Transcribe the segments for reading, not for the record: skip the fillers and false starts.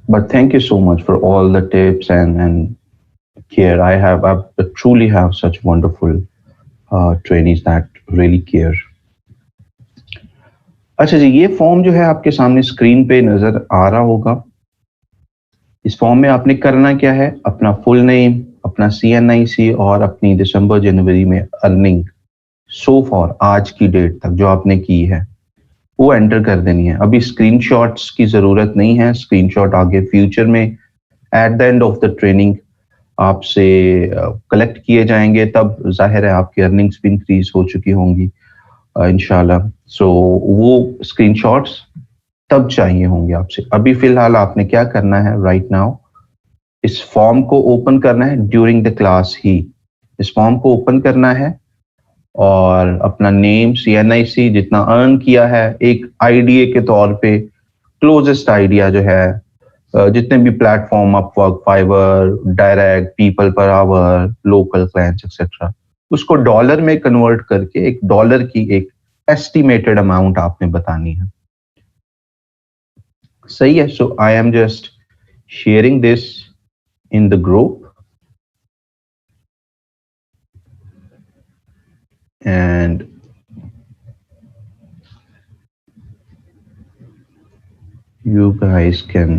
But thank you so much for all the tips and care. I truly have such wonderful trainees that really care. अच्छा जी, ये form जो है आपके सामने screen पे नजर आ रहा होगा। इस फॉर्म में आपने करना क्या है, अपना फुल नेम, अपना CNIC और अपनी दिसंबर जनवरी में अर्निंग सो फॉर आज की डेट तक जो आपने की है वो एंटर कर देनी है। अभी स्क्रीनशॉट्स की जरूरत नहीं है, स्क्रीनशॉट आगे फ्यूचर में eight the end of the training आपसे कलेक्ट किए जाएंगे, तब जाहिर है आपकी अर्निंग्स भी इंक्रीज हो चुकी होंगी इंशाल्लाह। सो वो स्क्रीनशॉट्स तब चाहिए होंगे आपसे। अभी फिलहाल आपने क्या करना है, राइट नाउ इस फॉर्म को ओपन करना है ड्यूरिंग द क्लास ही। इस फॉर्म को ओपन करना है और अपना नेम, CNIC जितना अर्न किया है, एक आइडिया के तौर पे क्लोजेस्ट आइडिया जो है, जितने भी platform, Upwork, Fiverr, direct, people per hour, local clients etcetera, उसको डॉलर में कन्वर्ट करके एक डॉलर की एक एस्टिमेटेड अमाउंट आपने बतानी है। सही है। So I am just sharing this in the group and you guys can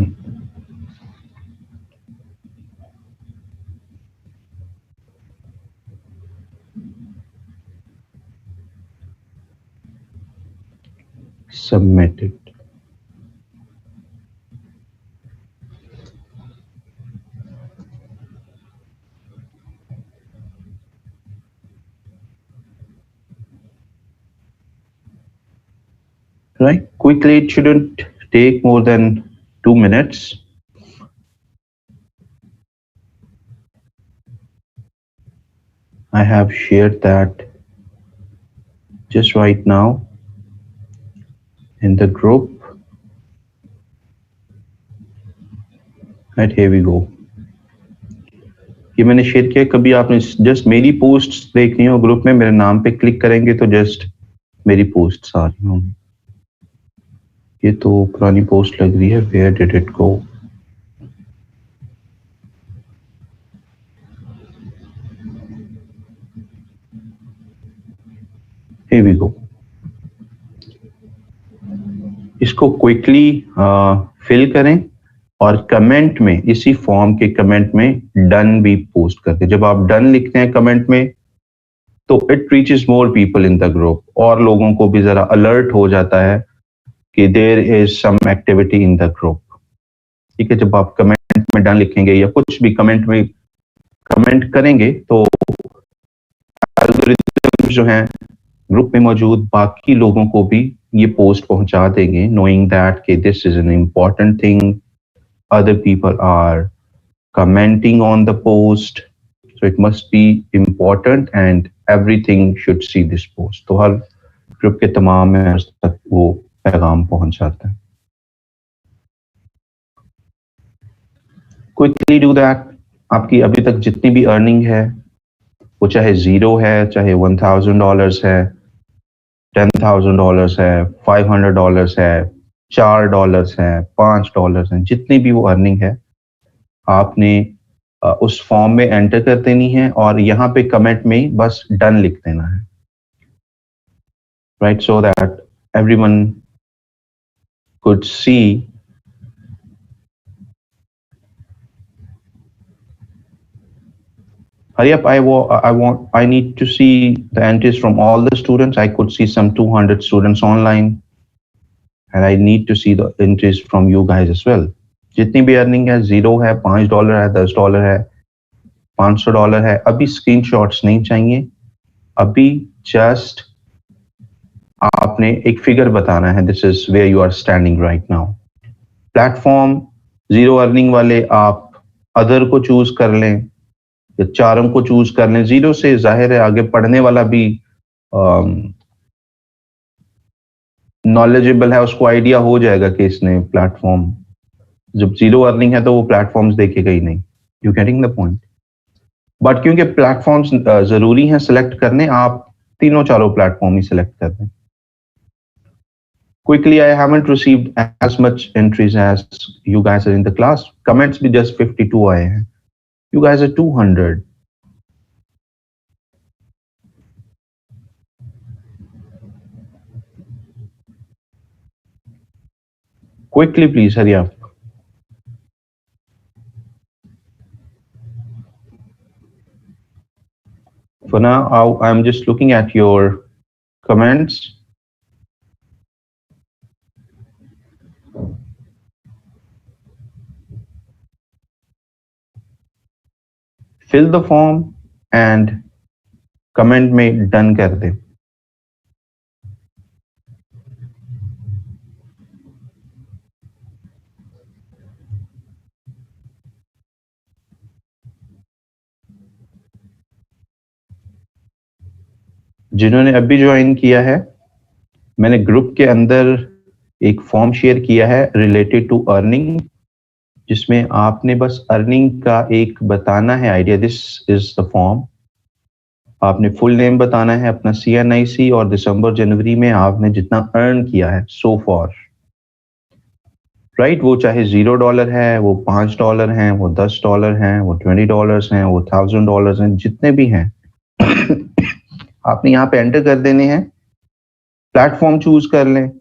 submit it. Right, quickly, it shouldn't take more than 2 minutes. I have shared that just right now in the group. Right, here we go. ये मैंने share किया। कभी आपने just मेरी posts देखनी हो group में, मेरे नाम पे क्लिक करेंगे तो जस्ट मेरी पोस्ट्स आ रही होंगी। ये तो पुरानी पोस्ट लग रही है, where did it go? Here we go. इसको क्विकली फिल करें और कमेंट में, इसी फॉर्म के कमेंट में डन भी पोस्ट करते हैं। जब आप डन लिखते हैं कमेंट में तो it reaches more people in the group, और लोगों को भी जरा अलर्ट हो जाता है कि there is some activity in the group. ठीक है, जब आप कमेंट में डन लिखेंगे या कुछ भी कमेंट में कमेंट करेंगे तो एल्गोरिथम जो है ग्रुप में मौजूद बाकी लोगों को भी ये पोस्ट पहुंचा देंगे, नोइंग दैट कि this is an important thing, other people are commenting on the post, so it must be important and everything should see this post. तो हर ग्रुप के तमाम मेंबर्स तक वो पैगाम पहुंच जाता है। Quickly do that. आपकी अभी तक जितनी भी अर्निंग है, वो चाहे $0 है, चाहे $1,000 है, $10,000 है, $500 है, $4 है, $5 है, जितनी भी वो अर्निंग है, आपने उस फॉर्म में एंटर कर देनी है और यहाँ पे कमेंट में बस डन लिख देना है, right, so that everyone could see hurry up. I need to see the entries from all the students. I could see some 200 students online and I need to see the entries from you guys as well. जितनी भी earning है, $0 है, $5 है, $10 है, $500 है, अभी screenshots नहीं चाहिए। अभी जस्ट आपने एक फिगर बताना है, this is where you are standing right now. Platform 0 earning वाले आप अदर को चूज कर लें या चारों को चूज कर लें। 0 से जाहिर है आगे पढ़ने वाला भी नॉलेजेबल है, उसको आइडिया हो जाएगा कि इसने प्लेटफॉर्म, जब 0 अर्निंग है तो वो प्लेटफॉर्म्स देखेगा ही नहीं। You getting the point? But क्योंकि प्लेटफॉर्म्स जरूरी हैं सिलेक्ट करने, आप तीनों चारों प्लेटफॉर्म ही सिलेक्ट कर दें। Quickly, I haven't received as much entries as you guys are in the class. Comments भी just 52 आए हैं. You guys are 200. Quickly, please, hurry up. For now, I'm just looking at your comments. Fill the form and comment में done कर दे. जिन्होंने अभी join किया है, मैंने ग्रुप के अंदर एक फॉर्म शेयर किया है रिलेटेड टू अर्निंग, जिसमें आपने बस अर्निंग का एक बताना है idea. This is the form. आपने फुल नेम बताना है, अपना CNIC और दिसंबर जनवरी में आपने जितना अर्न किया है सो फॉर, राइट. वो चाहे $0 है, वो $5 हैं, वो $10 हैं, वो $20 हैं, वो $1000 हैं, जितने भी हैं आपने यहाँ पे एंटर कर देने हैं. प्लेटफॉर्म चूज कर लें.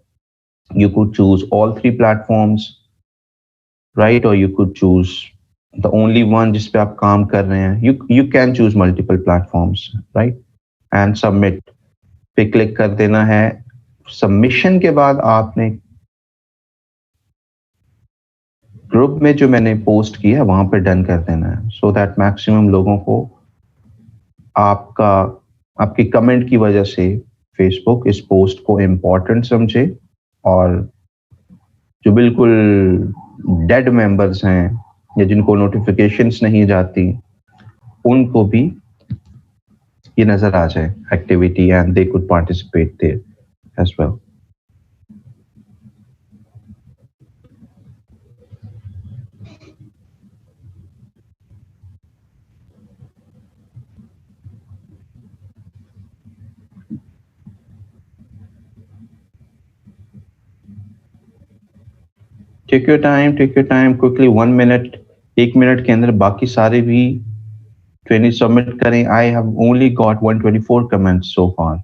You could choose all 3 platforms, right? Or you could choose the only one जिस पे आप काम कर रहे हैं. You can choose multiple platforms, right? And submit पे क्लिक कर देना है. सबमिशन के बाद आपने ग्रुप में जो मैंने पोस्ट किया है वहां पे डन कर देना है, सो दैट मैक्सिमम लोगों को आपकी कमेंट की वजह से फेसबुक इस पोस्ट को इम्पोर्टेंट समझे, और जो बिल्कुल डेड मेंबर्स हैं या जिनको नोटिफिकेशंस नहीं जाती, उनको भी ये नजर आ जाए activity, and they could participate there as well. Take your time quickly. 1 minute, 1 minute के अंदर बाकी सारे भी ट्रेनिंग सबमिट करें. I have only got 124 comments so far.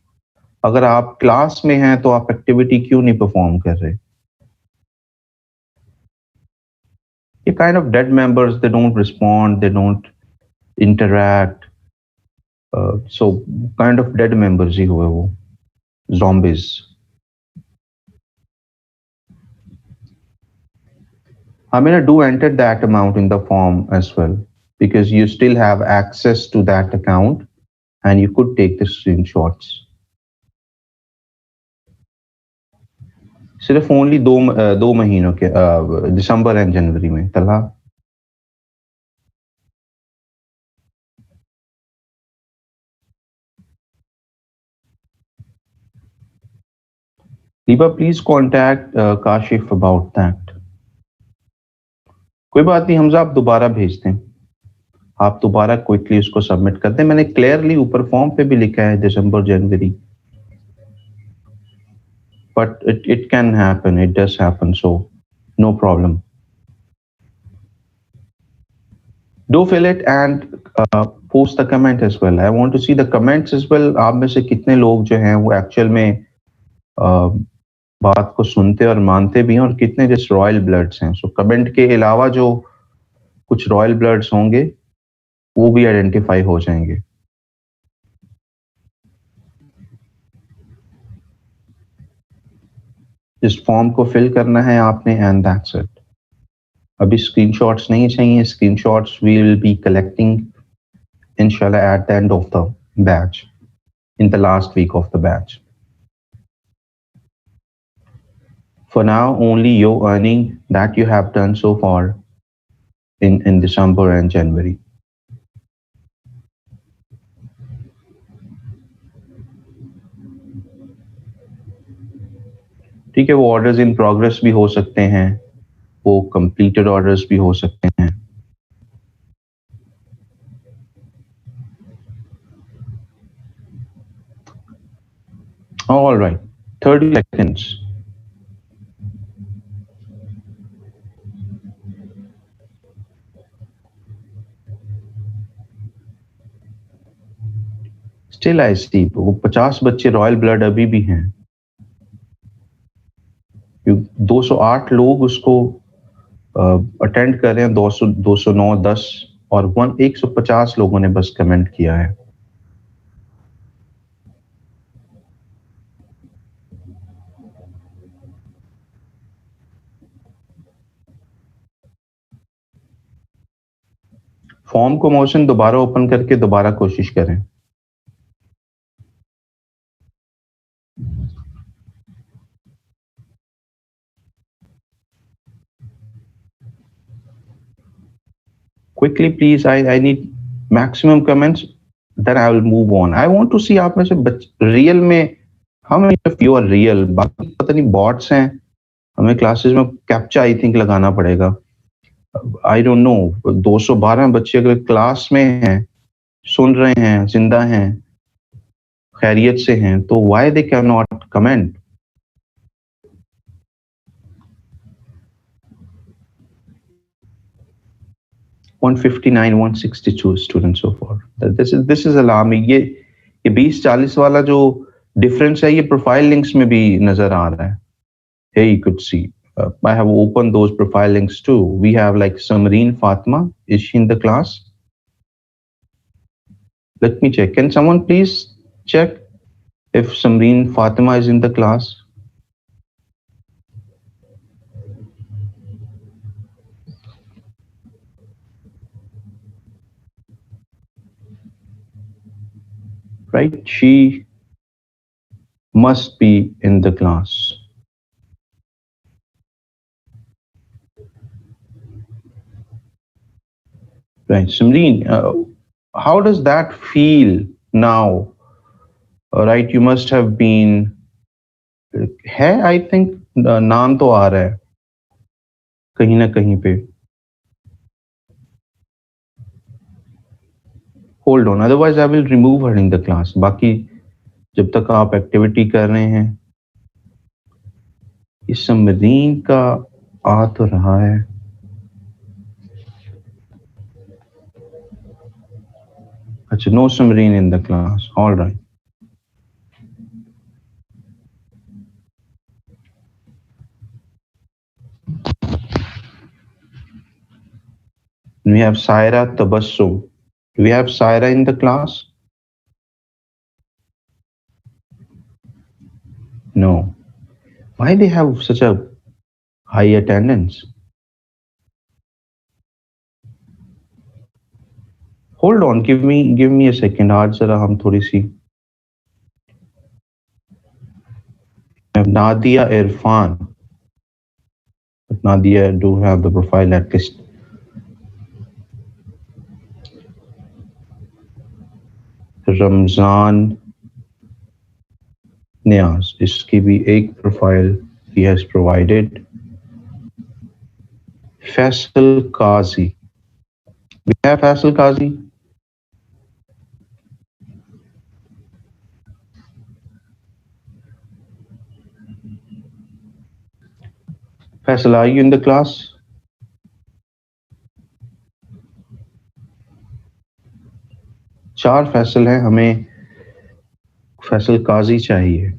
अगर आप क्लास में हैं तो आप एक्टिविटी क्यों नहीं परफॉर्म कर रहे? ये kind of dead members, they don't respond, they don't interact, so kind of dead members ही हुए वो, zombies. I mean, do enter that amount in the form as well, because you still have access to that account and you could take the screenshots. सिर्फ only दो महीनों के, दिसंबर and जनवरी में. तला Deepa, please contact Kashif about that. कोई बात नहीं हमजा, आप दोबारा भेज दें. आप दोबारा क्विकली उसको सबमिट कर दें. मैंने क्लियरली ऊपर फॉर्म पे भी लिखा है दिसंबर जनवरी, but it can happen, it does happen, so no problem. Do fill it and post the comment as well. I want to see the comments as well. आप में से कितने लोग जो हैं वो एक्चुअल में बात को सुनते और मानते भी हैं, और कितने जस्ट रॉयल ब्लड्स हैं. सो कमेंट के अलावा जो कुछ रॉयल ब्लड्स होंगे वो भी आइडेंटिफाई हो जाएंगे. इस फॉर्म को फिल करना है आपने, एंड दैट्स इट. अभी स्क्रीनशॉट्स नहीं चाहिए. Screenshots we will be collecting इंशाल्लाह at the end of the batch, in the last week of the batch. For now, only your earning that you have done so far in December and January. ठीक है, वो orders in progress भी हो सकते हैं, वो completed orders भी हो सकते हैं. All right, 30 seconds. Still I see वो 50 बच्चे रॉयल ब्लड अभी भी हैं, 208 लोग उसको अटेंड कर रहे हैं, 200 209 10 और 150 लोगों ने बस कमेंट किया है। फॉर्म को मोशन दोबारा ओपन करके दोबारा कोशिश करें। Quickly, please. I need maximum comments. Then I will move on. I want to see आप में से रियल में how many of you are real? बाकी पता नहीं बॉट्स हैं, हमें क्लासेस में कैप्चा आई थिंक लगाना पड़ेगा। आई डोंट नो, 212 बच्चे अगर क्लास में हैं, सुन रहे हैं, जिंदा हैं, खैरियत से हैं, तो why they can not comment? $159, 162 students so far. This is alarming. ये 20-40 वाला जो डिफरेंस है ये प्रोफाइल लिंक्स में भी नजर आ रहा है। Here you could see. I have opened those profile links too. We have like Samreen Fatma. Is she in the class? Let me check. Can someone please check if Samreen Fatima is in the class? Right? She must be in the class. Right. Samreen, how does that feel now? Right, you must have been है, I think नाम तो आ रहा है कहीं ना कहीं पे। Hold on, otherwise I will remove her in the class. बाकी जब तक आप एक्टिविटी कर रहे हैं, इस समरीन का आ तो रहा है। अच्छा, no Samreen in the class. All right. We have Saira Tabassum. Do we have Saira in the class? No. Why they have such a high attendance? Hold on, give me a second. आज जरा हम थोड़ी सी Nadia Irfan. But Nadia do have the profile at least. Ramzan नियाज, इसकी भी एक profile he has provided. Faisal Qazi. We have Faisal Qazi. Faisal, are you in the class? चार फैसल हैं, हमें फैसल काजी चाहिए।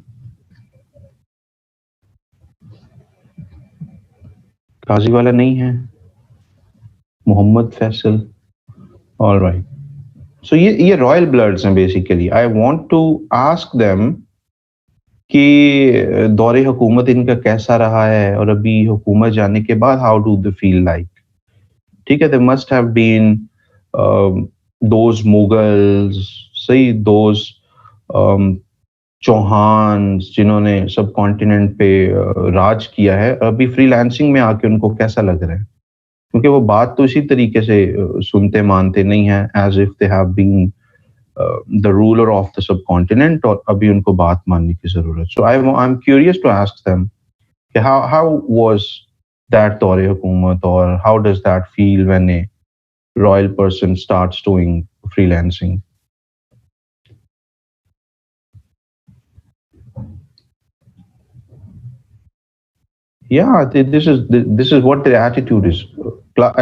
काजी वाला नहीं है, Mohammad Faisal. All right, so ये रॉयल ब्लड्स हैं basically. I want to ask them कि दौरे हुकूमत इनका कैसा रहा है और अभी हुकूमत जाने के बाद how do they feel like. ठीक है, they must have been those Mughals, सही, दोज चौहान जिन्होंने सब कॉन्टिनेंट पे राज किया है। अभी फ्रीलांसिंग में आके उनको कैसा लग रहा है, क्योंकि वो बात तो इसी तरीके से सुनते मानते नहीं है, as if they have been the ruler of the subcontinent, और अभी उनको बात मानने की जरूरत। So I am curious to ask them कि हाउ वाज दैट दौरे हुकूमत, और how does that feel when a royal person starts doing freelancing. Yeah, this is what their attitude is.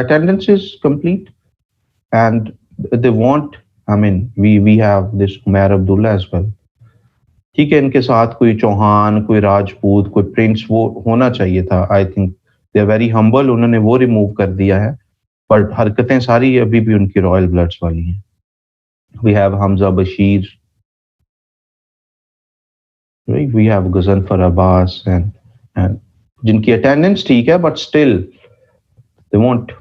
Attendance is complete, and they won't I mean, we have this Umair Abdullah as well. ठीक है, इनके साथ कोई चौहान, कोई राजपूत, कोई Prince वो होना चाहिए था. I think they are very humble. उन्होंने वो रिमूव कर दिया है, बट हरकतें सारी अभी भी उनकी रॉयल ब्लड्स वाली हैं. We have Hamza Bashir, right? We have Ghazanfar Abbas and जिनकी अटेंडेंस ठीक है, but still they won't.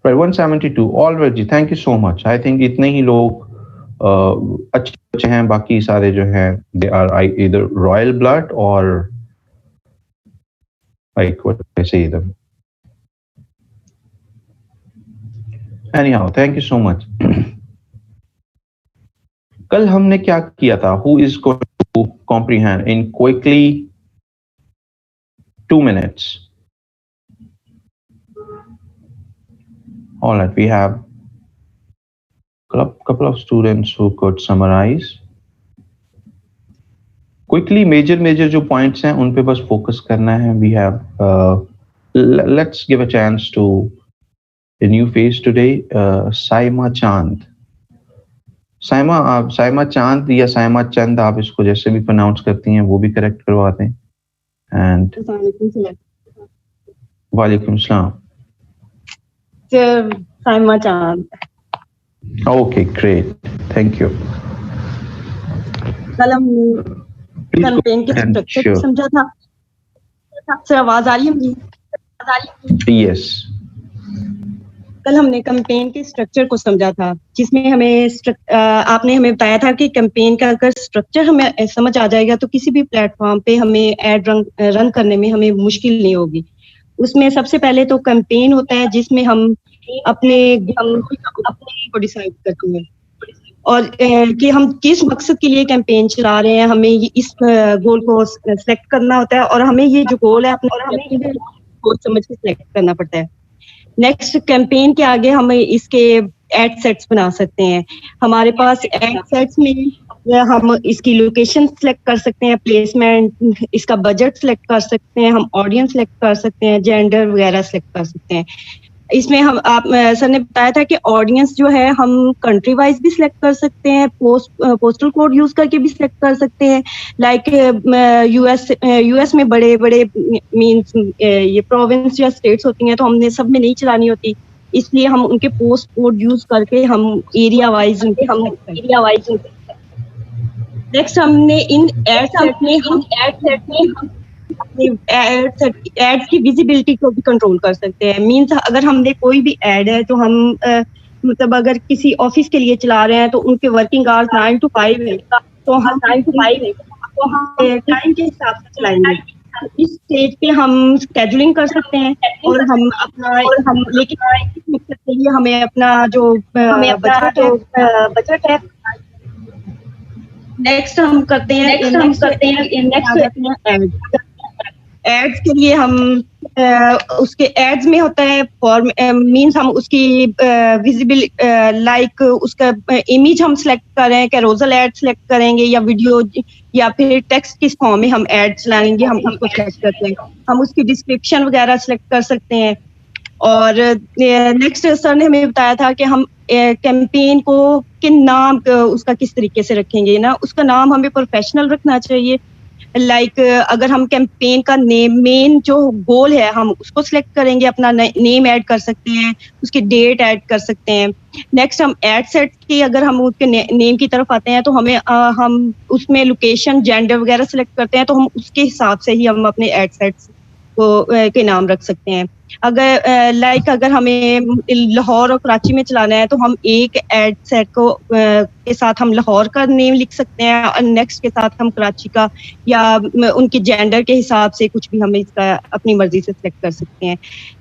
Right, 172. All right ji, thank you so much. I think इतने ही लोग अच्छे हैं. बाकी सारे जो हैं they are either royal blood or like what I say them. Anyhow, thank you so much. कल हमने क्या किया था? Who is going to comprehend in quickly 2 minutes? All right, we have a couple of students who could summarize quickly. Major जो points हैं उन पे बस focus करना है. We have let's give a chance to a new face today, Saima Chand. Saima चांद या साइमा चंद, आप इसको जैसे भी प्रोनाउंस करती हैं वो भी करेक्ट करवा दें. एंड वालेकुम सलाम. साइमा चांद. Okay, great, thank you. कल हमने कैंपेन के स्ट्रक्चर को समझा था. सर आवाज आ रही है मेरी? यस. कल हमने कैंपेन के स्ट्रक्चर को समझा था, जिसमें हमें आपने हमें बताया था कि कैंपेन का अगर स्ट्रक्चर हमें समझ आ जाएगा तो किसी भी प्लेटफॉर्म पे हमें एड रन करने में हमें मुश्किल नहीं होगी. उसमें सबसे पहले तो कैंपेन होता है जिसमें हम अपने को डिसाइड करते हैं और कि हम किस मकसद के लिए कैंपेन चला रहे हैं. हमें इस गोल को सिलेक्ट करना होता है और हमें ये जो गोल है अपना सोच समझ के सिलेक्ट करना पड़ता है. नेक्स्ट, कैंपेन के आगे हम इसके एड सेट्स बना सकते हैं. हमारे पास एड सेट्स में हम इसकी लोकेशन सिलेक्ट कर सकते हैं, प्लेसमेंट, इसका बजट सिलेक्ट कर सकते हैं, हम ऑडियंस सिलेक्ट कर सकते हैं, जेंडर वगैरह सिलेक्ट कर सकते हैं. इसमें हम सर ने बताया था कि ऑडियंस जो है हम कंट्री वाइज भी सिलेक्ट कर सकते हैं, पोस्टल कोड यूज करके भी सिलेक्ट कर सकते हैं. लाइक यूएस में बड़े बड़े मींस ये प्रोविंस या स्टेट्स होती हैं तो हमने सब में नहीं चलानी होती, इसलिए हम उनके पोस्ट कोड यूज करके हम एरिया वाइज नेक्स्ट हमने इन एड की विजिबिलिटी को भी कंट्रोल कर सकते हैं. मींस अगर हमने कोई भी एड है तो हम मतलब अगर किसी ऑफिस के लिए चला रहे हैं तो उनके वर्किंग आवर्स 9 to 5 है तो हम 9 to 5 है तो हम टाइम के हिसाब से चलाएंगे. इस स्टेज पे हम स्केड्यूलिंग कर सकते हैं और हम लेकिन मकसद के लिए हमें अपना जो बजट है. नेक्स्ट हम करते हैं एड्स के लिए हम उसके एड्स में होता है मींस हम उसकी विजिबल लाइक उसका इमेज हम सिलेक्ट करें, कैरोसल एड सिलेक्ट करेंगे या वीडियो या फिर टेक्स्ट किस फॉर्म में हम एड चलाएंगे हम उसको सिलेक्ट करते हैं. हम उसकी डिस्क्रिप्शन वगैरह सिलेक्ट कर सकते हैं. और नेक्स्ट सर ने हमें बताया था कि हम कैंपेन को किन नाम उसका किस तरीके से रखेंगे ना. उसका नाम हमें प्रोफेशनल रखना चाहिए. लाइक अगर हम कैंपेन का नेम मेन जो गोल है हम उसको सिलेक्ट करेंगे, अपना नेम ऐड कर सकते हैं, उसकी डेट ऐड कर सकते हैं. नेक्स्ट हम एड सेट की अगर हम उसके नेम की तरफ आते हैं तो हमें हम उसमें लोकेशन जेंडर वगैरह सिलेक्ट करते हैं तो हम उसके हिसाब से ही हम अपने एड सेट्स को के नाम रख सकते हैं. अगर लाइक अगर हमें लाहौर और कराची में चलाना है तो हम एक एड सेट को के साथ हम लाहौर का नेम लिख सकते हैं और नेक्स्ट के साथ हम कराची का या उनके जेंडर के हिसाब से कुछ भी हम इसका अपनी मर्जी से सिलेक्ट कर सकते हैं.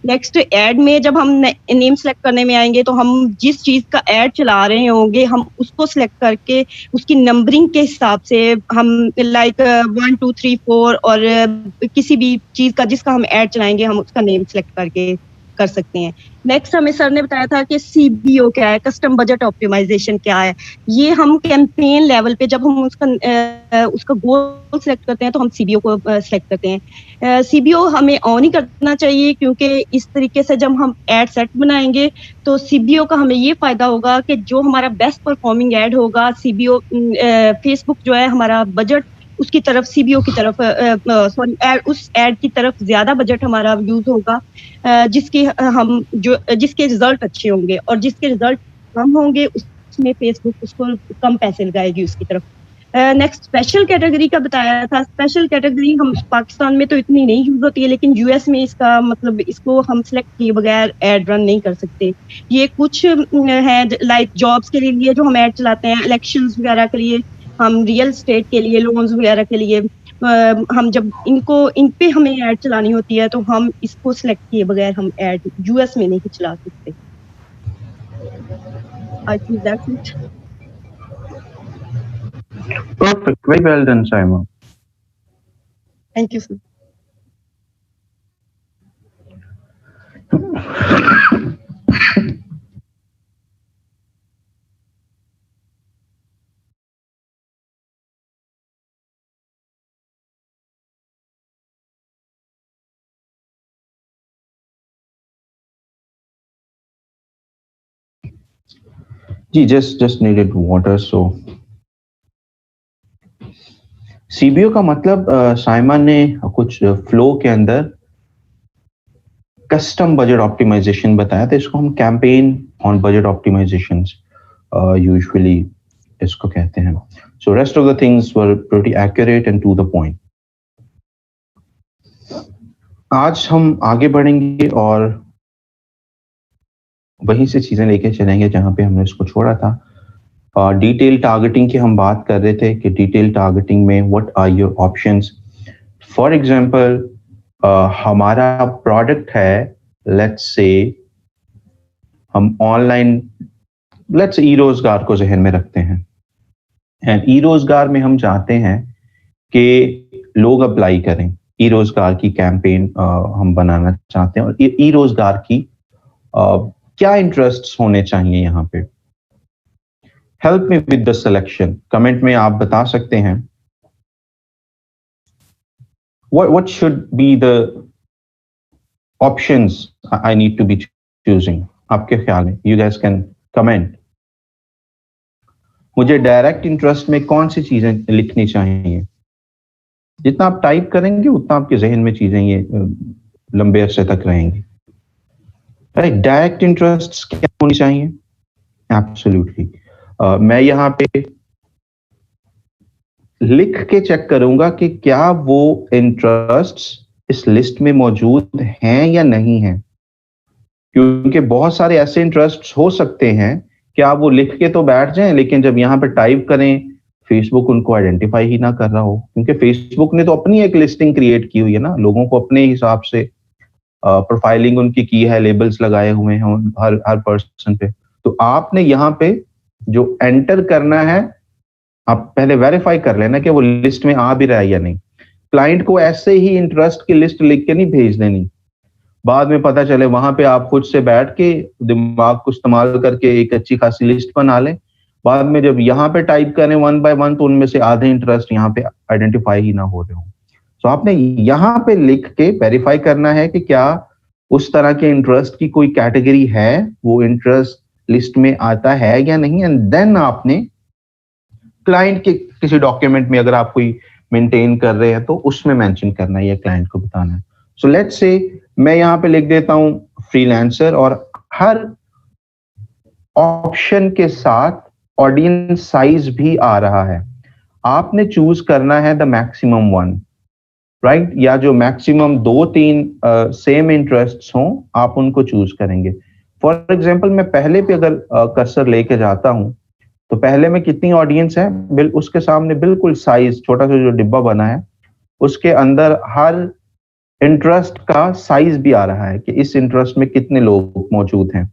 नेक्स्ट एड में जब हम नेम सेलेक्ट करने में आएंगे तो हम जिस चीज का एड चला रहे होंगे हम उसको सिलेक्ट करके उसकी नंबरिंग के हिसाब से हम लाइक 1 2 3 4 और किसी भी चीज का जिसका हम एड चलाएंगे हम उसका नेम सेलेक्ट करके कर सकते हैं। नेक्स्ट हमें सर ने बताया था कि CBO क्या है, कस्टम बजट ऑप्टिमाइजेशन क्या है। ये हम कैंपेन लेवल पे जब हम उसका गोल सेलेक्ट करते हैं तो हम CBO को सेलेक्ट करते हैं। CBO हमें ऑन ही करना चाहिए, क्योंकि इस तरीके से जब हम एड सेट बनाएंगे तो CBO का हमें ये फायदा होगा कि जो हमारा बेस्ट परफॉर्मिंग एड होगा, CBO फेसबुक जो है हमारा बजट उसकी तरफ CBO की तरफ उस एड की तरफ ज्यादा बजट हमारा यूज होगा, जिसके रिजल्ट अच्छे होंगे, और जिसके रिजल्ट कम होंगे उसमें फेसबुक उसको कम पैसे लगाएगी उसकी तरफ। नेक्स्ट स्पेशल कैटेगरी का बताया था। स्पेशल कैटेगरी हम पाकिस्तान में तो इतनी नहीं यूज होती है, लेकिन US में इसका मतलब इसको हम सिलेक्ट किए बगैर एड रन नहीं कर सकते। ये कुछ है लाइक जॉब्स के लिए जो हम एड चलाते हैं, इलेक्शंस वगैरह के लिए, हम रियल स्टेट के लिए, लोन्स वगैरह के लिए, हम जब इन पे हमें ऐड चलानी होती है तो हम इसको सिलेक्ट किए बगैर हम ऐड US में नहीं चला सकते। I think that's it. Perfect. Very well done, Saima. Thank you, sir. जी, just needed water. So CBO का मतलब साइमन ने कुछ फ्लो के अंदर कस्टम बजट ऑप्टिमाइजेशन बताया था। इसको हम campaign on budget optimisation usually इसको कहते हैं। So rest of the things were pretty accurate and to the point. आज हम आगे बढ़ेंगे और वहीं से चीजें लेके चलेंगे जहां पे हमने इसको छोड़ा था। डिटेल टारगेटिंग की हम बात कर रहे थे कि डिटेल टारगेटिंग में what are your options. For example हमारा प्रोडक्ट है, लेट्स से हम ऑनलाइन, लेट्स ई-रोजगार को जहन में रखते हैं, एंड ई-रोजगार में हम चाहते हैं कि लोग अप्लाई करें। ई-रोजगार की कैंपेन हम बनाना चाहते हैं, और ई-रोजगार की क्या इंटरेस्ट्स होने चाहिए यहाँ पे। Help me with the selection. Comment में आप बता सकते हैं what should be the options I need to be choosing। आपके ख्याल में you guys can comment। मुझे डायरेक्ट इंटरेस्ट में कौन सी चीजें लिखनी चाहिए। जितना आप टाइप करेंगे उतना आपके जहन में चीजें ये लंबे अरसे तक रहेंगी। राइट, डायरेक्ट इंटरेस्ट क्या होनी चाहिए। एब्सोल्युटली। मैं यहाँ पे लिख के चेक करूंगा कि क्या वो इंटरेस्ट्स इस लिस्ट में मौजूद हैं या नहीं हैं, क्योंकि बहुत सारे ऐसे इंटरेस्ट्स हो सकते हैं कि आप वो लिख के तो बैठ जाएं, लेकिन जब यहाँ पे टाइप करें फेसबुक उनको आइडेंटिफाई ही ना कर रहा हो, क्योंकि फेसबुक ने तो अपनी एक लिस्टिंग क्रिएट की हुई है ना, लोगों को अपने हिसाब से प्रोफाइलिंग उनकी की है, लेबल्स लगाए हुए हैं हर पर्सन पे। तो आपने यहाँ पे जो एंटर करना है, आप पहले वेरीफाई कर लेना कि वो लिस्ट में आ भी रहा है या नहीं। क्लाइंट को ऐसे ही इंटरेस्ट की लिस्ट लिख के नहीं भेज देनी, बाद में पता चले वहां पे आप खुद से बैठ के दिमाग को इस्तेमाल करके एक अच्छी खासी लिस्ट बना लें, बाद में जब यहाँ पे टाइप करें 1 by 1 तो उनमें से आधे इंटरेस्ट यहाँ पे आइडेंटिफाई ही ना हो रहे हो। तो आपने यहाँ पे लिख के वेरीफाई करना है कि क्या उस तरह के इंटरेस्ट की कोई कैटेगरी है, वो इंटरेस्ट लिस्ट में आता है या नहीं, एंड देन आपने क्लाइंट के किसी डॉक्यूमेंट में अगर आप कोई मेंटेन कर रहे हैं तो उसमें मेंशन करना है या क्लाइंट को बताना है। सो लेट्स से मैं यहाँ पे लिख देता हूं फ्रीलांसर, और हर ऑप्शन के साथ ऑडियंस साइज भी आ रहा है। आपने चूज करना है द मैक्सिमम वन, राइट, या जो मैक्सिमम 2-3 सेम इंटरेस्ट्स हों आप उनको चूज करेंगे। फॉर एग्जांपल मैं पहले पे अगर कर्सर लेके जाता हूं तो पहले में कितनी ऑडियंस है, उसके सामने बिल्कुल साइज छोटा सा जो डिब्बा बना है उसके अंदर हर इंटरेस्ट का साइज भी आ रहा है कि इस इंटरेस्ट में कितने लोग मौजूद हैं,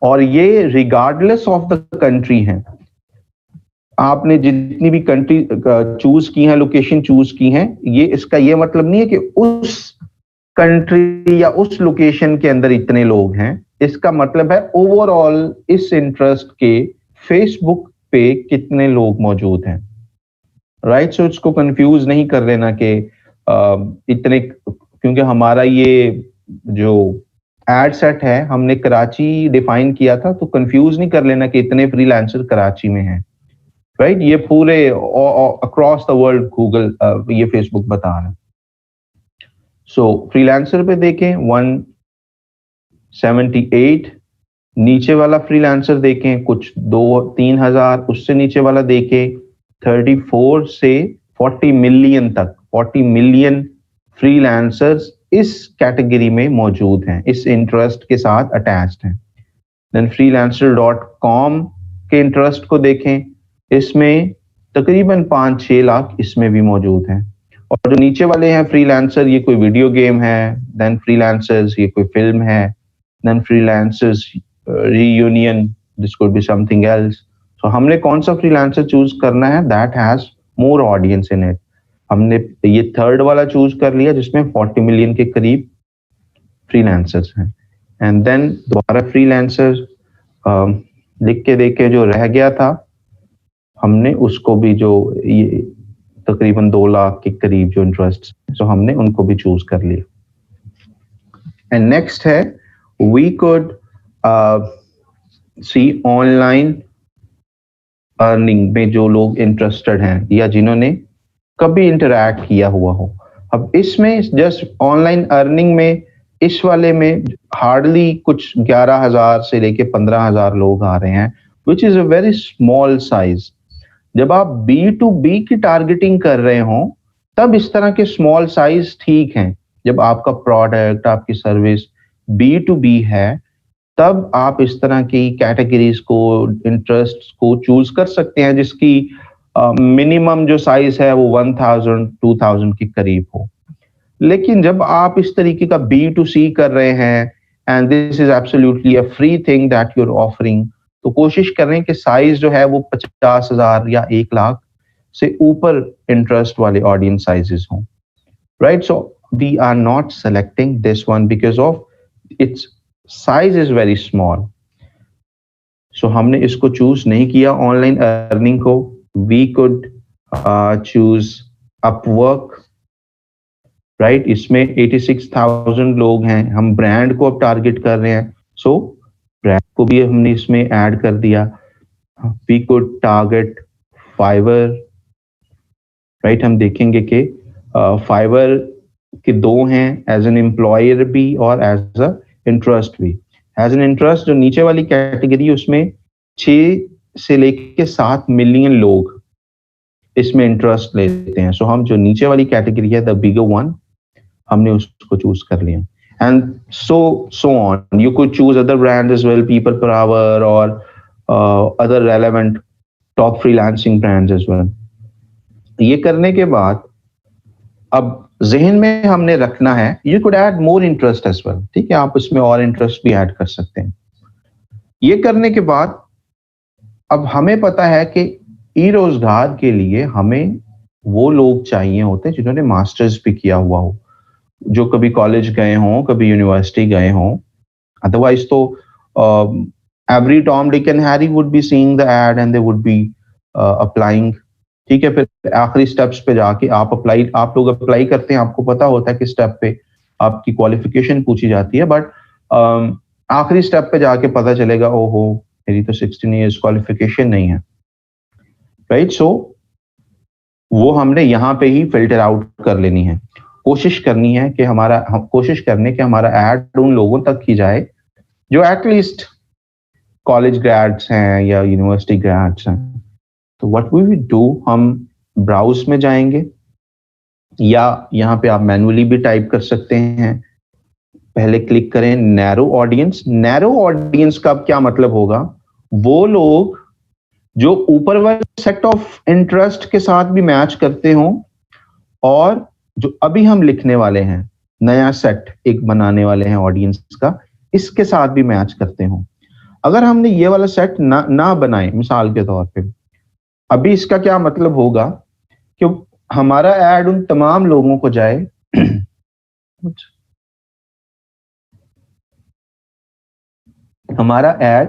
और ये रिगार्डलेस ऑफ द कंट्री है। आपने जितनी भी कंट्री चूज की है, लोकेशन चूज की है, ये इसका ये मतलब नहीं है कि उस कंट्री या उस लोकेशन के अंदर इतने लोग हैं, इसका मतलब है ओवरऑल इस इंटरेस्ट के फेसबुक पे कितने लोग मौजूद हैं, राइट। सो इसको कंफ्यूज नहीं कर लेना कि इतने, क्योंकि हमारा ये जो एड सेट है हमने कराची डिफाइन किया था, तो कंफ्यूज नहीं कर लेना कि इतने फ्रीलांसर कराची में हैं, राइट। ये पूरे अक्रॉस द वर्ल्ड गूगल ये फेसबुक बता रहा है। सो फ्रीलांसर पे देखें 178, नीचे वाला फ्रीलांसर देखें कुछ 2-3 हजार, उससे नीचे वाला देखें 34 से 40 मिलियन तक, 40 मिलियन फ्रीलांसर्स इस कैटेगरी में मौजूद हैं, इस इंटरेस्ट के साथ अटैच्ड हैं। देन freelancer.com के इंटरेस्ट को देखें, इसमें तकरीबन 5-6 लाख इसमें भी मौजूद हैं। और जो नीचे वाले हैं फ्रीलांसर, ये कोई वीडियो गेम है, देन फ्रीलांसर्स ये कोई फिल्म है, then freelancers reunion, this could be something else. So हमने कौन सा फ्रीलांसर चूज करना है, that has more audience in it. हमने ये थर्ड वाला चूज कर लिया जिसमें 40 मिलियन के करीब फ्रीलांसर्स हैं। एंड देन दोबारा फ्रीलांसर लिख के देखे, जो रह गया था हमने उसको भी, जो ये तकरीबन 2 लाख के करीब जो इंटरेस्ट, सो हमने उनको भी चूज कर लिया। एंड नेक्स्ट है we could see online earning में जो लोग इंटरेस्टेड हैं या जिन्होंने कभी इंटरैक्ट किया हुआ हो। अब इसमें जस्ट ऑनलाइन अर्निंग में इस वाले में हार्डली कुछ 11,000 से लेके 15,000 लोग आ रहे हैं, which is a very small size. जब आप B2B की टारगेटिंग कर रहे हो तब इस तरह के स्मॉल साइज ठीक हैं। जब आपका प्रोडक्ट, आपकी सर्विस B2B है तब आप इस तरह की कैटेगरीज को, इंटरेस्ट को चूज कर सकते हैं जिसकी मिनिमम जो साइज है वो 1,000-2,000 के करीब हो। लेकिन जब आप इस तरीके का B2C कर रहे हैं and this is absolutely a free thing that you are offering, तो कोशिश कर रहे हैं कि साइज जो है वो 50,000 या 1 लाख से ऊपर इंटरेस्ट वाले ऑडियंस साइजेस हों, right. So we are not selecting this one because of its size is very small. So हमने इसको चूज नहीं किया ऑनलाइन अर्निंग को। We could choose Upwork, right. इसमें 86,000 लोग हैं, हम ब्रांड को अब टारगेट कर रहे हैं, सो ब्रांड को भी हमने इसमें ऐड कर दिया। We could target Fiverr, right. हम देखेंगे कि फाइवर के 2 हैं, एज एन एम्प्लॉयर भी और एज अ इंटरेस्ट भी। एज एन इंटरेस्ट जो नीचे वाली कैटेगरी, उसमें 6 से लेके 7 मिलियन लोग इसमें इंटरेस्ट लेते हैं। सो हम जो नीचे वाली कैटेगरी है, द बिगर वन, हमने उसको चूज कर लिया। And so on, you could choose other brands as well, people per hour or other relevant top freelancing brands as well. ये करने के बाद अब ज़हन में हमने रखना है, you could add more interest as well, ठीक है, आप इसमें और इंटरेस्ट भी ऐड कर सकते हैं। ये करने के बाद अब हमें पता है कि ई रोजगार के लिए हमें वो लोग चाहिए होते हैं जिन्होंने मास्टर्स भी किया हुआ हो, जो कभी कॉलेज गए हों, कभी यूनिवर्सिटी गए हों। अदरवाइज तो every Tom Dick and Harry would be seeing the ad and they would be applying, ठीक है। फिर आखिरी स्टेप्स पे जाके आप लोग अप्लाई करते हैं, आपको पता होता है कि स्टेप पे आपकी क्वालिफिकेशन पूछी जाती है, बट आखिरी स्टेप पे जाके पता चलेगा, ओहो मेरी तो 16 ईयर्स क्वालिफिकेशन नहीं है, राइट। सो वो हमने यहाँ पे ही फिल्टर आउट कर लेनी है। कोशिश करनी है कि हमारा ऐड उन लोगों तक की जाए जो एटलीस्ट कॉलेज ग्रेड्स हैं या यूनिवर्सिटी ग्रेड्स हैं। तो व्हाट वी विल डू, हम ब्राउज में जाएंगे या यहाँ पे आप मैनुअली भी टाइप कर सकते हैं। पहले क्लिक करें नैरो ऑडियंस। नैरो ऑडियंस का क्या मतलब होगा, वो लोग जो ऊपर वाले सेट ऑफ इंटरेस्ट के साथ भी मैच करते हों और जो अभी हम लिखने वाले हैं, नया सेट एक बनाने वाले हैं ऑडियंस का, इसके साथ भी मैच करते हों। अगर हमने ये वाला सेट ना बनाए, मिसाल के तौर पे, अभी इसका क्या मतलब होगा कि हमारा ऐड उन तमाम लोगों को जाए हमारा एड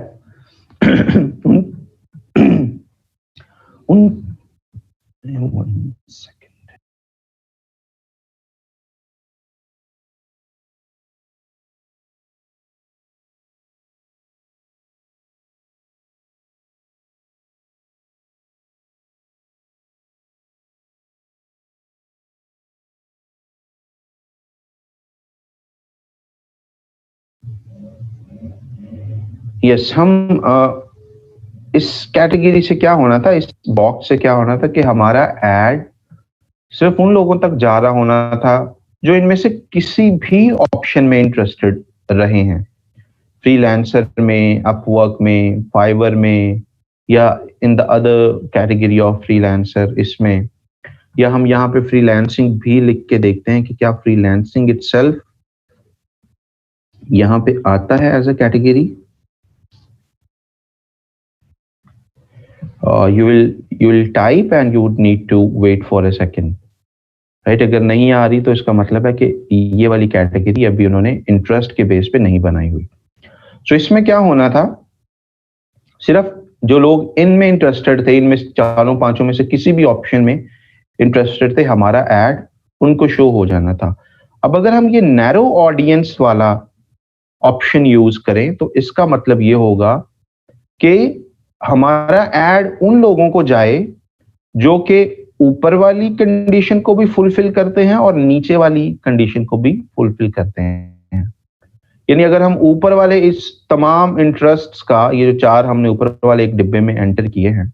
उन one second. यस, हम इस कैटेगरी से क्या होना था, इस बॉक्स से क्या होना था कि हमारा एड सिर्फ उन लोगों तक जा रहा होना था जो इनमें से किसी भी ऑप्शन में इंटरेस्टेड रहे हैं, फ्रीलांसर में, अपवर्क में, फाइवर में, या in the other category of freelancer इसमें, या हम यहाँ पे फ्रीलांसिंग भी लिख के देखते हैं कि क्या फ्रीलांसिंग इटसेल्फ यहाँ पे आता है as a category. You will type and you would need to wait for a second, right? अगर नहीं आ रही तो इसका मतलब है कि ये वाली कैटेगरी अभी उन्होंने इंटरेस्ट के बेस पे नहीं बनाई हुई. So इसमें क्या होना था, सिर्फ जो लोग इनमें इंटरेस्टेड थे, इनमें चारों पांचों में से किसी भी ऑप्शन में इंटरेस्टेड थे, हमारा एड उनको शो हो जाना था. अब अगर हम ये नैरो ऑडियंस वाला ऑप्शन यूज करें तो इसका मतलब ये होगा कि हमारा एड उन लोगों को जाए जो कि ऊपर वाली कंडीशन को भी फुलफिल करते हैं और नीचे वाली कंडीशन को भी फुलफिल करते हैं. यानी अगर हम ऊपर वाले इस तमाम इंटरेस्ट्स का, ये जो चार हमने ऊपर वाले एक डिब्बे में एंटर किए हैं,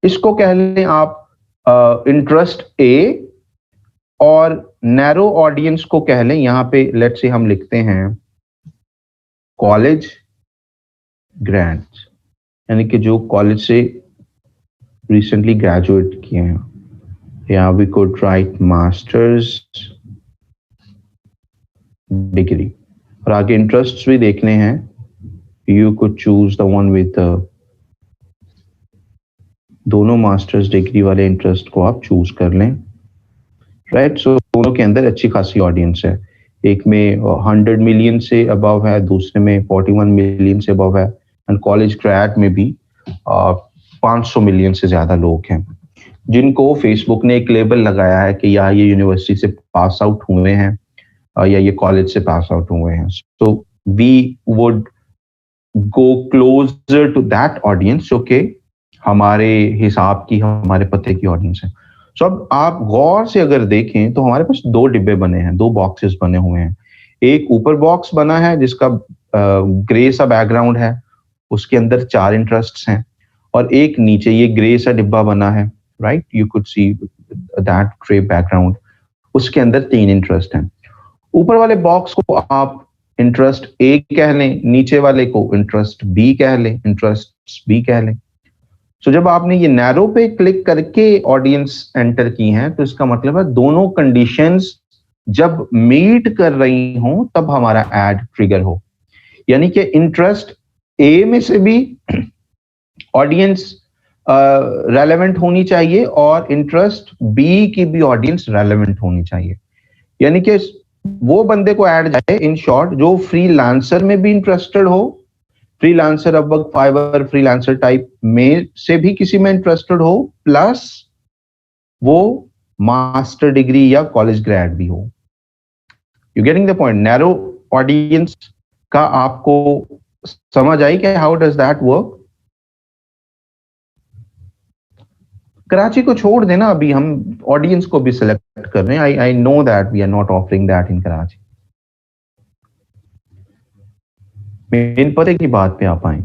इसको कह लें आप इंटरेस्ट ए, और नैरो ऑडियंस को कह लें, यहां पे लेट्स से हम लिखते हैं कॉलेज ग्रेजुएट्स, यानी कि जो कॉलेज से रिसेंटली ग्रेजुएट किए हैं. या we could write masters degree, और आगे इंटरेस्ट्स भी देखने हैं. You could choose the one with दोनों मास्टर्स डिग्री वाले इंटरेस्ट को आप चूज कर लें, राइट. सो दोनों के अंदर अच्छी खासी ऑडियंस है. एक में 100 मिलियन से अबव है, दूसरे में 41 मिलियन से अबव है, एंड कॉलेज ग्रेड में भी 500 मिलियन से ज्यादा लोग हैं जिनको फेसबुक ने एक लेबल लगाया है कि या ये यूनिवर्सिटी से पास आउट हुए हैं या ये कॉलेज से पास आउट हुए हैं. So we would go closer to that audience जो कि हमारे हिसाब की, हमारे पते की ऑडियंस है. सो अब आप गौर से अगर देखें तो हमारे पास दो डिब्बे बने हैं, दो बॉक्सेस बने हुए हैं. एक ऊपर बॉक्स बना है जिसका ग्रे सा बैकग्राउंड है, उसके अंदर 4 इंटरेस्ट्स हैं, और एक नीचे ये ग्रे सा डिब्बा बना है, right. You could see that grey background, उसके अंदर 3 इंटरेस्ट हैं. ऊपर वाले बॉक्स को आप इंटरेस्ट ए कह लें, नीचे वाले को इंटरेस्ट बी कह लें, इंटरेस्ट बी कह लें. सो जब आपने ये नैरो पे क्लिक करके ऑडियंस एंटर की हैं तो इसका मतलब है दोनों कंडीशंस जब मीट कर रही हों तब हमारा एड ट्रिगर हो. यानी कि इंटरेस्ट ए में से भी ऑडियंस रेलेवेंट होनी चाहिए और इंटरेस्ट बी की भी ऑडियंस रेलेवेंट होनी चाहिए. यानी कि वो बंदे को ऐड जाए, इन शॉर्ट, जो फ्रीलांसर में भी इंटरेस्टेड हो, freelancer, Upwork, Fiverr, freelancer type में से भी किसी में इंटरेस्टेड हो, प्लस वो मास्टर डिग्री या कॉलेज ग्रेड भी हो. You getting the point? Narrow audience का आपको समझ आई कि how does that work? Karachi को छोड़ देना, अभी हम ऑडियंस को भी सिलेक्ट कर रहे हैं. I know that we are not offering that in Karachi. Main पते की बात पे आप आए.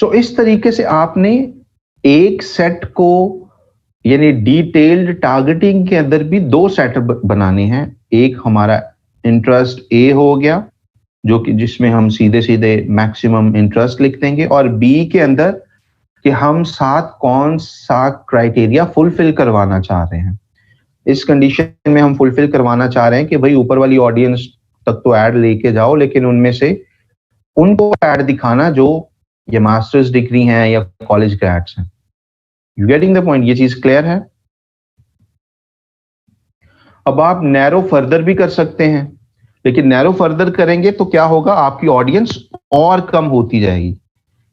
सो इस तरीके से आपने एक सेट को, यानी डिटेल्ड टारगेटिंग के अंदर भी 2 सेट बनाने हैं. एक हमारा इंटरेस्ट ए हो गया जो कि जिसमें हम सीधे सीधे मैक्सिमम इंटरेस्ट लिख देंगे, और बी के अंदर कि हम साथ कौन सा क्राइटेरिया फुलफिल करवाना चाह रहे हैं. इस कंडीशन में हम फुलफिल करवाना चाह रहे हैं कि भाई ऊपर वाली ऑडियंस तक तो ऐड लेके जाओ, लेकिन उनमें से उनको ऐड दिखाना जो ये मास्टर्स डिग्री हैं या कॉलेज ग्रेड्स हैं. You getting the point? ये चीज क्लियर है? अब आप नैरो फर्दर भी कर सकते हैं. लेकिन नैरो फर्दर करेंगे तो क्या होगा, आपकी ऑडियंस और कम होती जाएगी।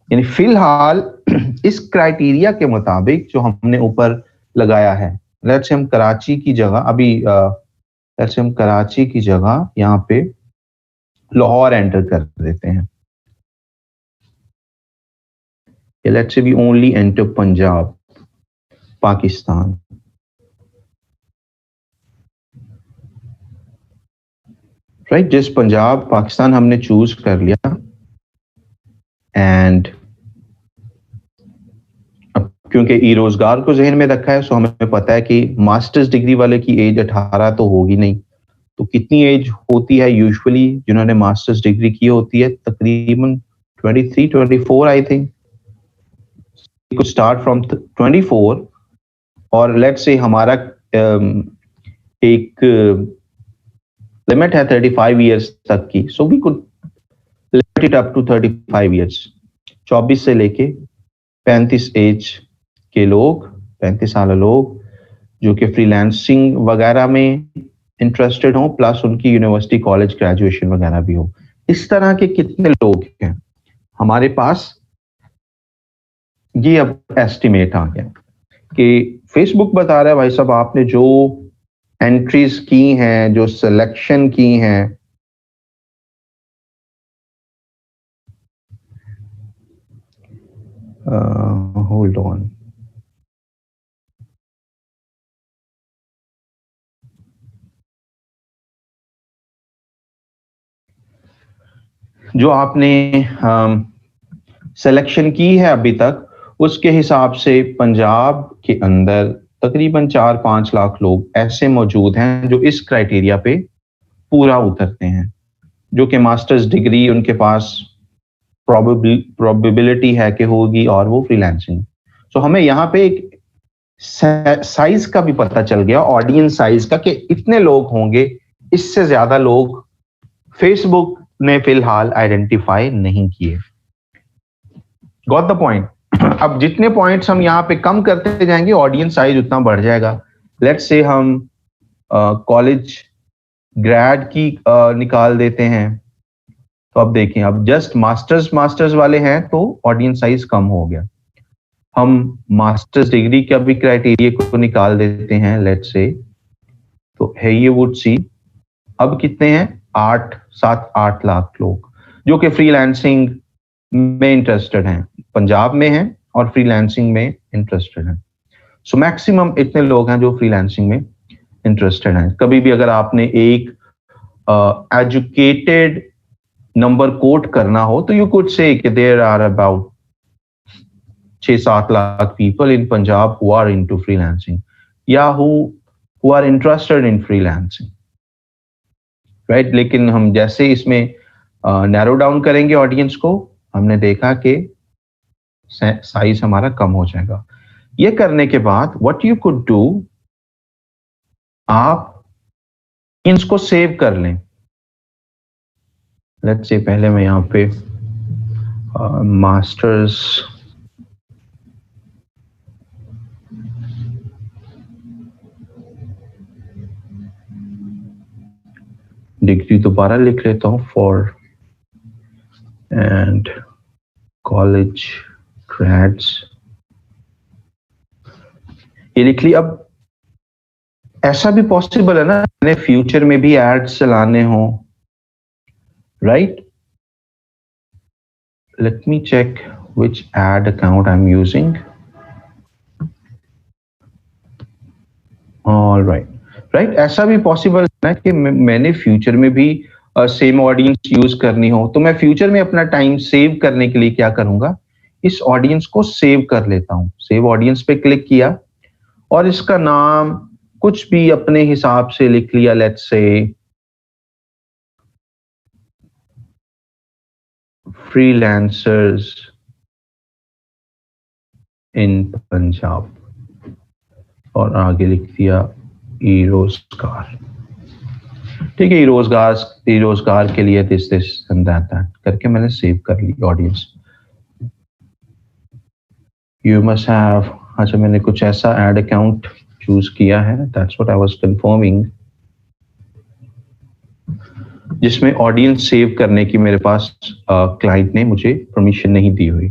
यानी फिलहाल इस क्राइटेरिया के मुताबिक जो हमने ऊपर लगाया है, लेट्स से हम कराची की जगह अभी लेट्स से हम कराची की जगह यहाँ पे लाहौर एंटर कर देते हैं। Let's say we only enter Punjab Pakistan. Right, जिस पंजाब पाकिस्तान हमने चूज कर लिया, एंड क्योंकि ई रोजगार को जहन में रखा है, सो हमें पता है कि मास्टर्स डिग्री वाले की एज 18 तो होगी नहीं, तो कितनी एज होती है यूजुअली जिन्होंने मास्टर्स डिग्री की होती है, तकरीबन 23 24 I think, could start from 24, और लेट्स से हमारा एक लिमिट है 35 इयर्स तक की, so we could limit it up to 35 years. 24 से लेके 35 एज के लोग, 35 साल लोग जो कि फ्रीलांसिंग वगैरह में इंटरेस्टेड हो, प्लस उनकी यूनिवर्सिटी कॉलेज ग्रेजुएशन वगैरह भी हो, इस तरह के कितने लोग हैं हमारे पास। ये अब एस्टिमेट आ गया कि फेसबुक बता रहा है भाई साहब आपने जो एंट्रीज की हैं, जो सिलेक्शन की हैं, होल्ड ऑन, जो आपने सिलेक्शन की है अभी तक, उसके हिसाब से पंजाब के अंदर तकरीबन 4-5 लाख लोग ऐसे मौजूद हैं जो इस क्राइटेरिया पे पूरा उतरते हैं, जो कि मास्टर्स डिग्री उनके पास प्रोबेबिलिटी है कि होगी, और वो फ्रीलांसिंग। सो हमें यहाँ पे एक साइज का भी पता चल गया, ऑडियंस साइज का, कि इतने लोग होंगे, इससे ज्यादा लोग फेसबुक ने फिलहाल आइडेंटिफाई नहीं किए। Got the point. अब जितने पॉइंट्स हम यहाँ पे कम करते जाएंगे, ऑडियंस साइज उतना बढ़ जाएगा। लेट्स से हम कॉलेज ग्रेड की निकाल देते हैं, तो अब देखें, अब जस्ट मास्टर्स वाले हैं तो ऑडियंस साइज कम हो गया। हम मास्टर्स डिग्री का भी क्राइटेरिया को निकाल देते हैं, लेट्स से, तो है ये वुड सी अब कितने हैं, 7-8 लाख लोग जो कि फ्रीलांसिंग में इंटरेस्टेड हैं, पंजाब में हैं और फ्रीलांसिंग में इंटरेस्टेड हैं। सो मैक्सिमम इतने लोग हैं जो फ्रीलांसिंग में इंटरेस्टेड हैं। कभी भी अगर आपने एक एजुकेटेड नंबर कोट करना हो तो यू कुड से कि there are about 6-7 lakh people in Punjab who are into freelancing या who are interested in freelancing, right. लेकिन हम जैसे इसमें नैरो डाउन करेंगे ऑडियंस को, हमने देखा कि साइज हमारा कम हो जाएगा। ये करने के बाद व्हाट यू कुड डू, आप इनको सेव कर लें। लेट्स से पहले मैं यहाँ पे मास्टर्स डिग्री दोबारा लिख लेता हूँ, फॉर एंड कॉलेज ग्रेड्स, ये लिख ली। अब ऐसा भी पॉसिबल है ना, मैंने फ्यूचर में भी एड्स चलाने हो, right. Let me check which ad account I'm using. All right, right, ऐसा भी पॉसिबल है कि मैंने फ्यूचर में भी सेम ऑडियंस यूज करनी हो, तो मैं फ्यूचर में अपना टाइम सेव करने के लिए क्या करूंगा, इस ऑडियंस को सेव कर लेता हूं। सेव ऑडियंस पे क्लिक किया और इसका नाम कुछ भी अपने हिसाब से लिख लिया, लेट्स से फ्रीलांसर्स इन पंजाब, और आगे लिख दिया ई रोजगार। ठीक है, ई रोजगार के लिए दिस एंड दैट करके मैंने सेव कर ली ऑडियंस। यू मस्ट हैव, अच्छा मैंने कुछ ऐसा एड अकाउंट चूज किया है, that's what I was confirming. जिसमें ऑडियंस सेव करने की मेरे पास क्लाइंट ने मुझे परमिशन नहीं दी हुई।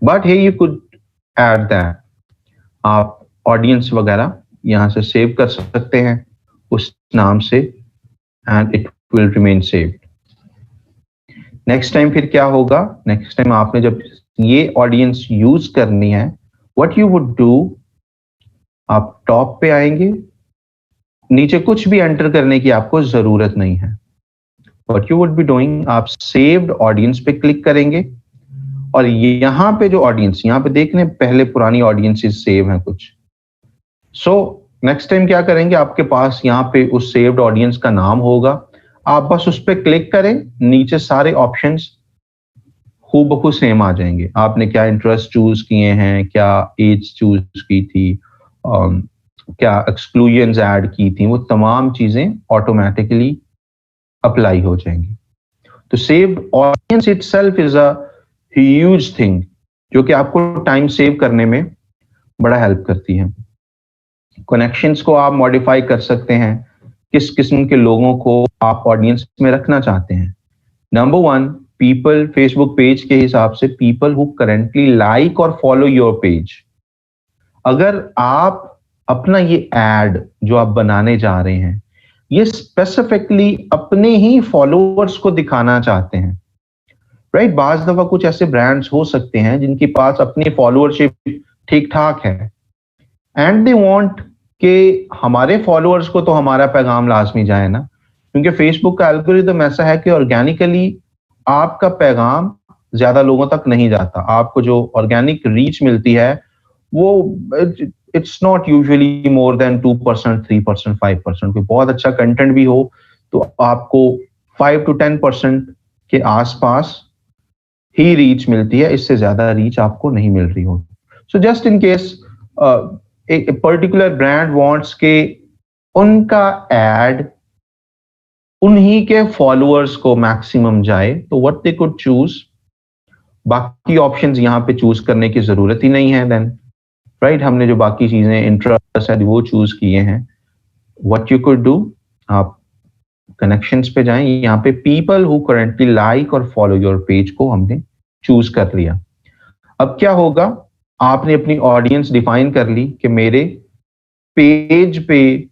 But hey you could add that, आप ऑडियंस वगैरह यहाँ से सेव कर सकते हैं उस नाम से, and it will remain saved. Next time फिर क्या होगा, नेक्स्ट टाइम आपने जब ये ऑडियंस यूज करनी है, व्हाट यू वुड डू, आप टॉप पे आएंगे, नीचे कुछ भी एंटर करने की आपको जरूरत नहीं है। What you would be doing, आप सेव्ड ऑडियंस पे क्लिक करेंगे, और यहाँ पे जो ऑडियंस, यहाँ पे देखने पहले पुरानी ऑडियंसेस सेव हैं कुछ। सो नेक्स्ट टाइम क्या करेंगे, आपके पास यहाँ पे उस सेव्ड ऑडियंस का नाम होगा, आप बस उस पर क्लिक करें, नीचे सारे ऑप्शंस हूबहू सेम आ जाएंगे। आपने क्या इंटरेस्ट चूज किए हैं, क्या एज चूज की थी, क्या एक्सक्लूजन्स ऐड की थी, वो तमाम चीजें ऑटोमेटिकली अप्लाई हो जाएंगी। तो saved audience itself is a huge thing, जो कि आपको टाइम सेव करने में बड़ा हेल्प करती है। कनेक्शंस को आप मॉडिफाई कर सकते हैं, किस किस्म के लोगों को आप ऑडियंस में रखना चाहते हैं। नंबर 1, पीपल, फेसबुक पेज के हिसाब से पीपल हु करेंटली लाइक और फॉलो योर पेज। अगर आप अपना ये एड जो आप बनाने जा रहे हैं, ये स्पेसिफिकली अपने ही फॉलोअर्स को दिखाना चाहते हैं, राइट? बाज दफा कुछ ऐसे ब्रांड्स हो सकते हैं जिनके पास अपनी फॉलोअरशिप ठीक ठाक है, एंड दे वांट कि हमारे फॉलोअर्स को तो हमारा पैगाम लाजमी जाए ना, क्योंकि फेसबुक का एल्गोरिदम ऐसा है कि ऑर्गेनिकली आपका पैगाम ज्यादा लोगों तक नहीं जाता। आपको जो ऑर्गेनिक रीच मिलती है वो it's not usually more than 2%, 3%, 5%। कोई बहुत अच्छा कंटेंट भी हो तो आपको 5 to 10% के आसपास ही रीच मिलती है, इससे ज्यादा रीच आपको नहीं मिल रही हो। सो जस्ट इन केस एक पर्टिकुलर ब्रांड वांट्स के उनका एड उन्हीं के फॉलोअर्स को मैक्सिमम जाए, तो व्हाट दे कुड चूज, बाकी ऑप्शंस यहाँ पे चूज करने की जरूरत ही नहीं है देन, राइट? हमने जो बाकी चीजें इंटरेस्ट है वो चूज किए हैं। व्हाट यू कुड डू, आप कनेक्शंस पे जाएं, यहाँ पे पीपल हु करेंटली लाइक और फॉलो योर पेज को हमने चूज कर लिया। अब क्या होगा, आपने अपनी ऑडियंस डिफाइन कर ली कि मेरे पेज पे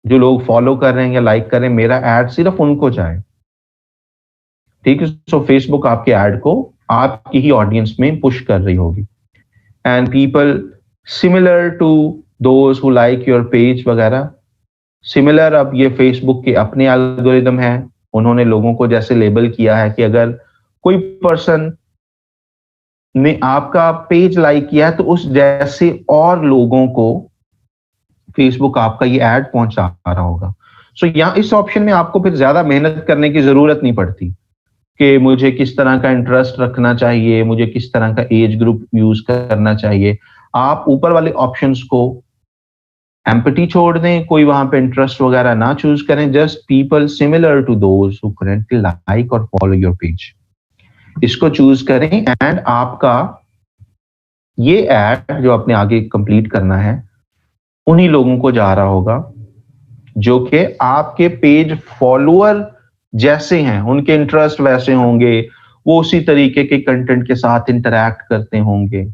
जो लोग फॉलो कर रहे हैं या लाइक कर रहे हैं, मेरा एड सिर्फ उनको जाए, ठीक है? सो फेसबुक आपके एड को आपकी ही ऑडियंस में पुश कर रही होगी, and people similar to those who like your page वगैरह, सिमिलर। अब ये फेसबुक के अपने एल्गोरिदम है, उन्होंने लोगों को जैसे लेबल किया है कि अगर कोई पर्सन ने आपका पेज लाइक किया है तो उस जैसे और लोगों को फेसबुक आपका ये ऐड पहुंचा रहा होगा। सो यहाँ इस ऑप्शन में आपको फिर ज्यादा मेहनत करने की जरूरत नहीं पड़ती कि मुझे किस तरह का इंटरेस्ट रखना चाहिए, मुझे किस तरह का एज ग्रुप यूज करना चाहिए। आप ऊपर वाले ऑप्शंस को एम्पटी छोड़ दें, कोई वहां पे इंटरेस्ट वगैरह ना चूज करें, just people similar to those who currently like और फॉलो योर पेज, इसको चूज करें, एंड आपका ये एड जो आपने आगे कंप्लीट करना है उन्हीं लोगों को जा रहा होगा जो कि आपके पेज फॉलोअर जैसे हैं, उनके इंटरेस्ट वैसे होंगे, वो उसी तरीके के कंटेंट के साथ इंटरैक्ट करते होंगे,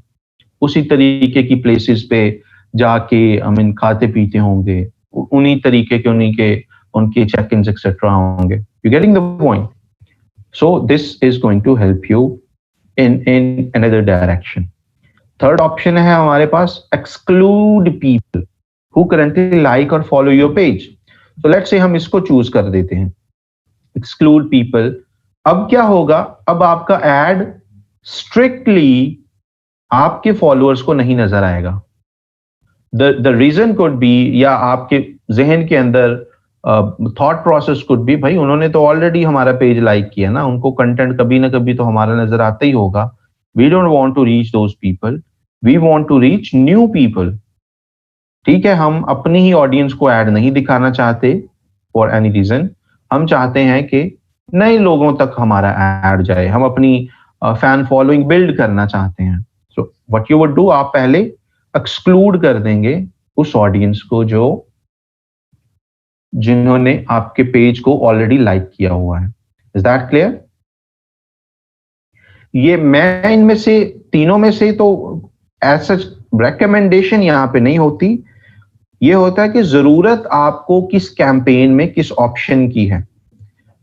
उसी तरीके की प्लेसेस पे जाके खाते पीते होंगे, उन्हीं तरीके के उनके चेक इन एक्सेट्रा होंगे। You getting the point? So this is going to help you in another direction. Third option है हमारे पास, exclude people who currently like और फॉलो योर पेज। तो लेट्स से हम इसको चूज कर देते हैं, एक्सक्लूड पीपल। अब क्या होगा, अब आपका एड स्ट्रिक्टली आपके फॉलोअर्स को नहीं नजर आएगा। द रीजन कुड बी, या आपके जहन के अंदर थॉट प्रोसेस कुड बी, भाई उन्होंने तो ऑलरेडी हमारा पेज लाइक किया ना, उनको कंटेंट कभी ना कभी तो हमारा नजर आता ही होगा। We don't want to reach those people, we want to reach new people. ठीक है, हम अपनी ही ऑडियंस को ऐड नहीं दिखाना चाहते फॉर एनी रीजन, हम चाहते हैं कि नए लोगों तक हमारा ऐड जाए, हम अपनी फैन फॉलोइंग बिल्ड करना चाहते हैं। So what you would do, आप पहले एक्सक्लूड कर देंगे उस ऑडियंस को जो जिन्होंने आपके पेज को ऑलरेडी लाइक किया हुआ है। Is that clear? ये मैं इनमें से तीनों में से तो ऐसा रिकमेंडेशन यहां पे नहीं होती, ये होता है कि जरूरत आपको किस कैंपेन में किस ऑप्शन की है,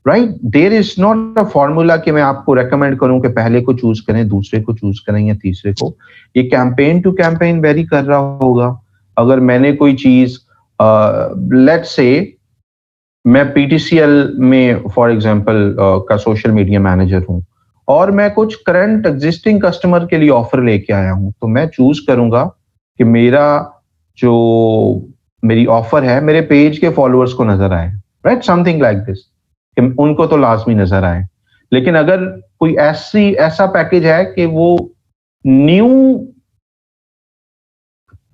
right? There is not a formula कि मैं आपको रेकमेंड करूं कि पहले को चूज करें, दूसरे को चूज करें या तीसरे को। ये कैंपेन टू कैंपेन वेरी कर रहा होगा। अगर मैंने कोई चीज लेट्स से मैं पीटीसीएल में फॉर एग्जांपल का सोशल मीडिया मैनेजर हूं और मैं कुछ करंट एग्जिस्टिंग कस्टमर के लिए ऑफर लेके आया हूं, तो मैं चूज करूंगा कि मेरी ऑफर है मेरे पेज के फॉलोअर्स को नजर आए, राइट? समथिंग लाइक दिस, उनको तो लाजमी नजर आए। लेकिन अगर कोई ऐसा पैकेज है कि वो न्यू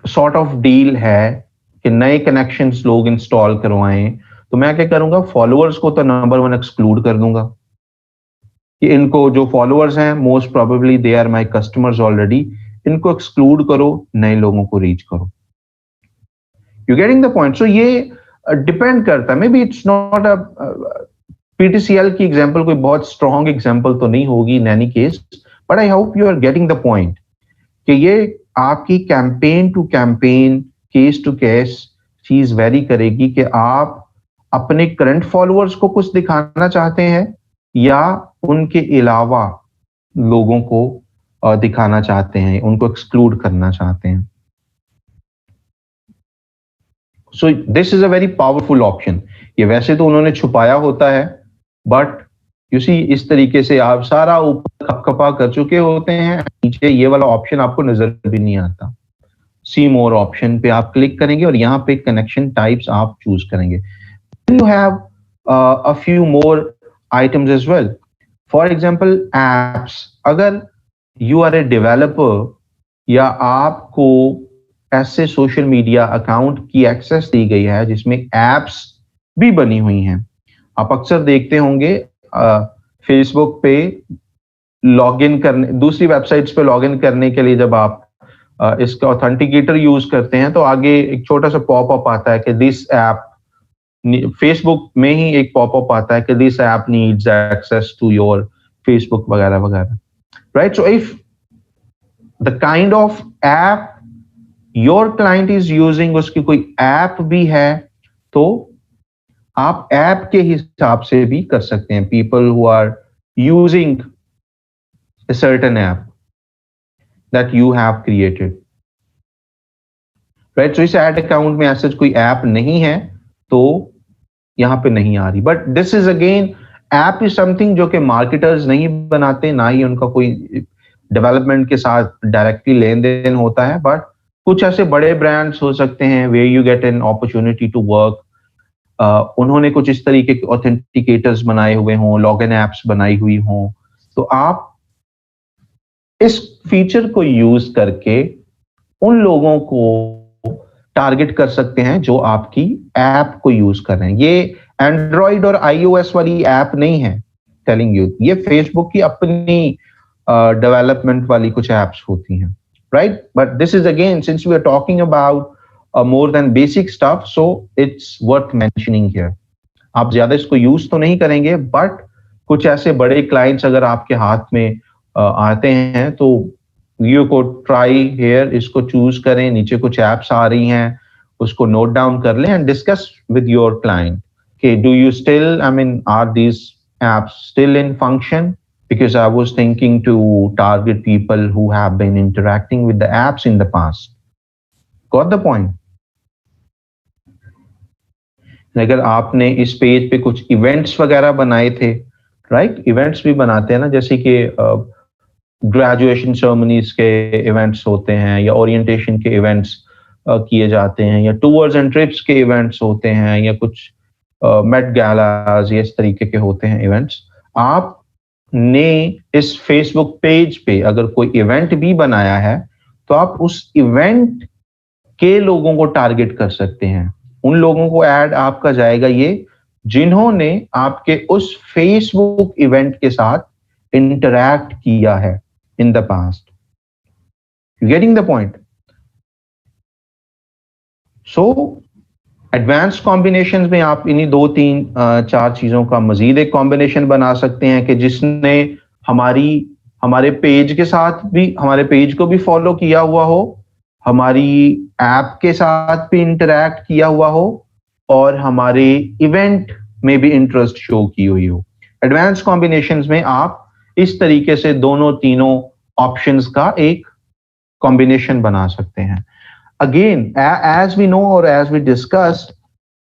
सॉर्ट ऑफ डील है कि नए कनेक्शंस लोग इंस्टॉल करवाएं, तो मैं क्या करूंगा, फॉलोअर्स को तो नंबर 1 एक्सक्लूड कर दूंगा कि इनको, जो फॉलोअर्स हैं most probably they are my customers already, इनको एक्सक्लूड करो, नए लोगों को रीच करो। You getting the point? So ये डिपेंड करता है, maybe it's not a PTCL की एग्जांपल कोई बहुत स्ट्रॉन्ग एग्जांपल तो नहीं होगी in any case, but I hope you are getting the point कि ये आपकी campaign to campaign, case to case चीज वेरी करेगी कि आप अपने करंट फॉलोअर्स को कुछ दिखाना चाहते हैं या उनके अलावा लोगों को दिखाना चाहते हैं, उनको एक्सक्लूड करना चाहते हैं। सो this is a very powerful option. ये वैसे तो उन्होंने छुपाया होता है, बट यू सी इस तरीके से आप सारा ऊपर खपखपा कर चुके होते हैं, नीचे ये वाला ऑप्शन आपको नजर भी नहीं आता। सी मोर ऑप्शन पे आप क्लिक करेंगे और यहाँ पे कनेक्शन टाइप्स आप चूज करेंगे। You have a few more items as well. For example, apps. अगर you are a developer या आपको ऐसे सोशल मीडिया अकाउंट की एक्सेस दी गई है जिसमें एप्स भी बनी हुई हैं, आप अक्सर देखते होंगे फेसबुक पे लॉगिन करने, दूसरी वेबसाइट्स पे लॉगिन करने के लिए जब आप इसका ऑथेंटिकेटर यूज करते हैं तो आगे एक छोटा सा पॉपअप आता है कि दिस ऐप, फेसबुक में ही एक पॉपअप आता है कि this app needs access to your Facebook वगैरह वगैरह, right? So if the kind of app your client is using, उसकी कोई ऐप भी है, तो आप ऐप के हिसाब से भी कर सकते हैं। People who are using a certain app that you have created, right? So इस एड अकाउंट में ऐसा कोई ऐप नहीं है तो यहां पे नहीं आ रही। But this is again, app is something जो कि मार्केटर्स नहीं बनाते, ना ही उनका कोई डेवलपमेंट के साथ डायरेक्टली लेन देन होता है, बट कुछ ऐसे बड़े ब्रांड्स हो सकते हैं way you get an opportunity to work, उन्होंने कुछ इस तरीके के ऑथेंटिकेटर्स बनाए हुए हों, लॉगिन एप्स बनाई हुई हों, तो आप इस फीचर को यूज करके उन लोगों को टारगेट कर सकते हैं जो आपकी ऐप को यूज कर रहे हैं। ये एंड्रॉइड और iOS वाली ऐप नहीं है, टेलिंग यू, ये फेसबुक की अपनी डेवलपमेंट वाली कुछ एप्स होती हैं, right? But this is again, since we are talking about more than basic stuff, so it's worth mentioning here. आप ज्यादा इसको यूज तो नहीं करेंगे, बट कुछ ऐसे बड़े क्लाइंट्स अगर आपके हाथ में आते हैं तो यू को ट्राई हेयर, इसको चूज करें, नीचे कुछ एप्स आ रही हैं उसको नोट डाउन कर लें and discuss with your client कि do you still, I mean are these apps still in function, because I was thinking to target people who have been interacting with the apps in the past. Got the point? अगर आपने इस page पे कुछ events वगैरह बनाए थे, right? Events भी बनाते हैं ना, जैसे कि ग्रेजुएशन सेरेमनीज के इवेंट्स होते हैं या ओरिएंटेशन के इवेंट्स किए जाते हैं या टूर्स एंड ट्रिप्स के इवेंट्स होते हैं या कुछ मेट गैलाज, ये इस तरीके के होते हैं इवेंट्स। आपने इस फेसबुक पेज पे अगर कोई इवेंट भी बनाया है तो आप उस इवेंट के लोगों को टारगेट कर सकते हैं। उन लोगों को ऐड आपका जाएगा ये जिन्होंने आपके उस फेसबुक इवेंट के साथ इंटरैक्ट किया है in the past. You getting the point? So advance combinations में आप इन्हीं 2-3-4 चीजों का मजीद एक कॉम्बिनेशन बना सकते हैं कि जिसने हमारे पेज के साथ भी, हमारे पेज को भी फॉलो किया हुआ हो, हमारी ऐप के साथ भी इंटरैक्ट किया हुआ हो और हमारे इवेंट में भी इंटरेस्ट शो की हुई हो। एडवांस कॉम्बिनेशंस में आप इस तरीके से दोनों तीनों ऑप्शंस का एक कॉम्बिनेशन बना सकते हैं। अगेन एज वी नो और एज वी डिस्कस्ड